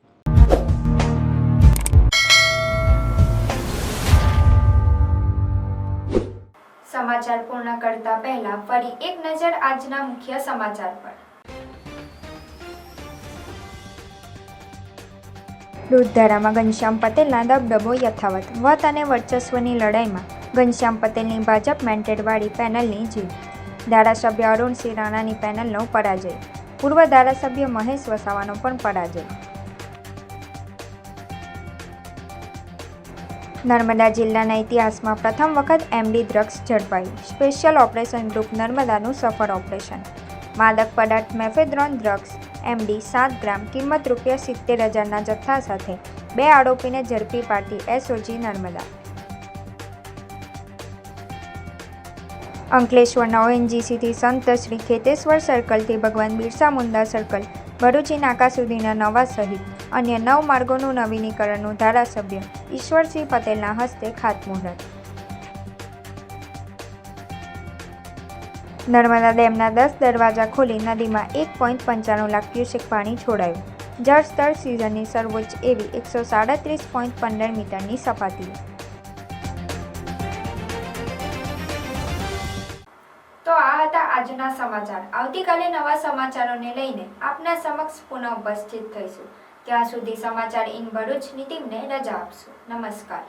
Speaker 1: સમાચાર પૂર્ણ કરતા પહેલા ફરી એક નજર આજના મુખ્ય સમાચાર પર. દૂધધારામાં ઘનશ્યામ પટેલના દબદબો યથાવત. વત અને વર્ચસ્વની લડાઈમાં ઘનશ્યામ પટેલની ભાજપ મેન્ટેડવાળી પેનલની જીત. ધારાસભ્ય અરુણસિંહ રાણાની પેનલનો પરાજય. પૂર્વ ધારાસભ્ય મહેશ વસાવાનો પણ પરાજય. નર્મદા જિલ્લાના ઇતિહાસમાં પ્રથમ વખત એમડી ડ્રગ્સ ઝડપાયું. સ્પેશિયલ ઓપરેશન ગ્રુપ નર્મદાનું સફળ ઓપરેશન. માદક પદાર્થ મેફેડ્રોન ડ્રગ્સ એમડી 7 ગ્રામ કિંમત ₹70,000ના જથ્થા સાથે 2 આરોપીને ઝડપી પાડતી એસઓજી નર્મદા. અંકલેશ્વરના ઓએનજીસીથી સંત શ્રી ખેતેશ્વર સર્કલથી ભગવાન બિરસા મુંડા સર્કલ ભરૂચી નાકા સુધીના નવા સહિત અન્ય 9 માર્ગોનું નવીનીકરણનું ધારાસભ્ય ઈશ્વરસિંહ પટેલના હસ્તે ખાતમુહૂર્ત. નર્મદા ડેમના 10 દરવાજા ખોલી નદીમાં 1.95 લાખ ક્યુસેક પાણી છોડાયું. જળસ્તર સિઝનની સર્વોચ્ચ એવી 137.15 મીટરની સપાટીએ. તો આ હતા આજના સમાચાર. આવતીકાલે નવા સમાચારોને લઈને આપના સમક્ષ પુનઃ ઉપસ્થિત થઈશું. ત્યાં સુધી સમાચાર ઇન ભરૂચની ટીમને રજા આપશું. નમસ્કાર.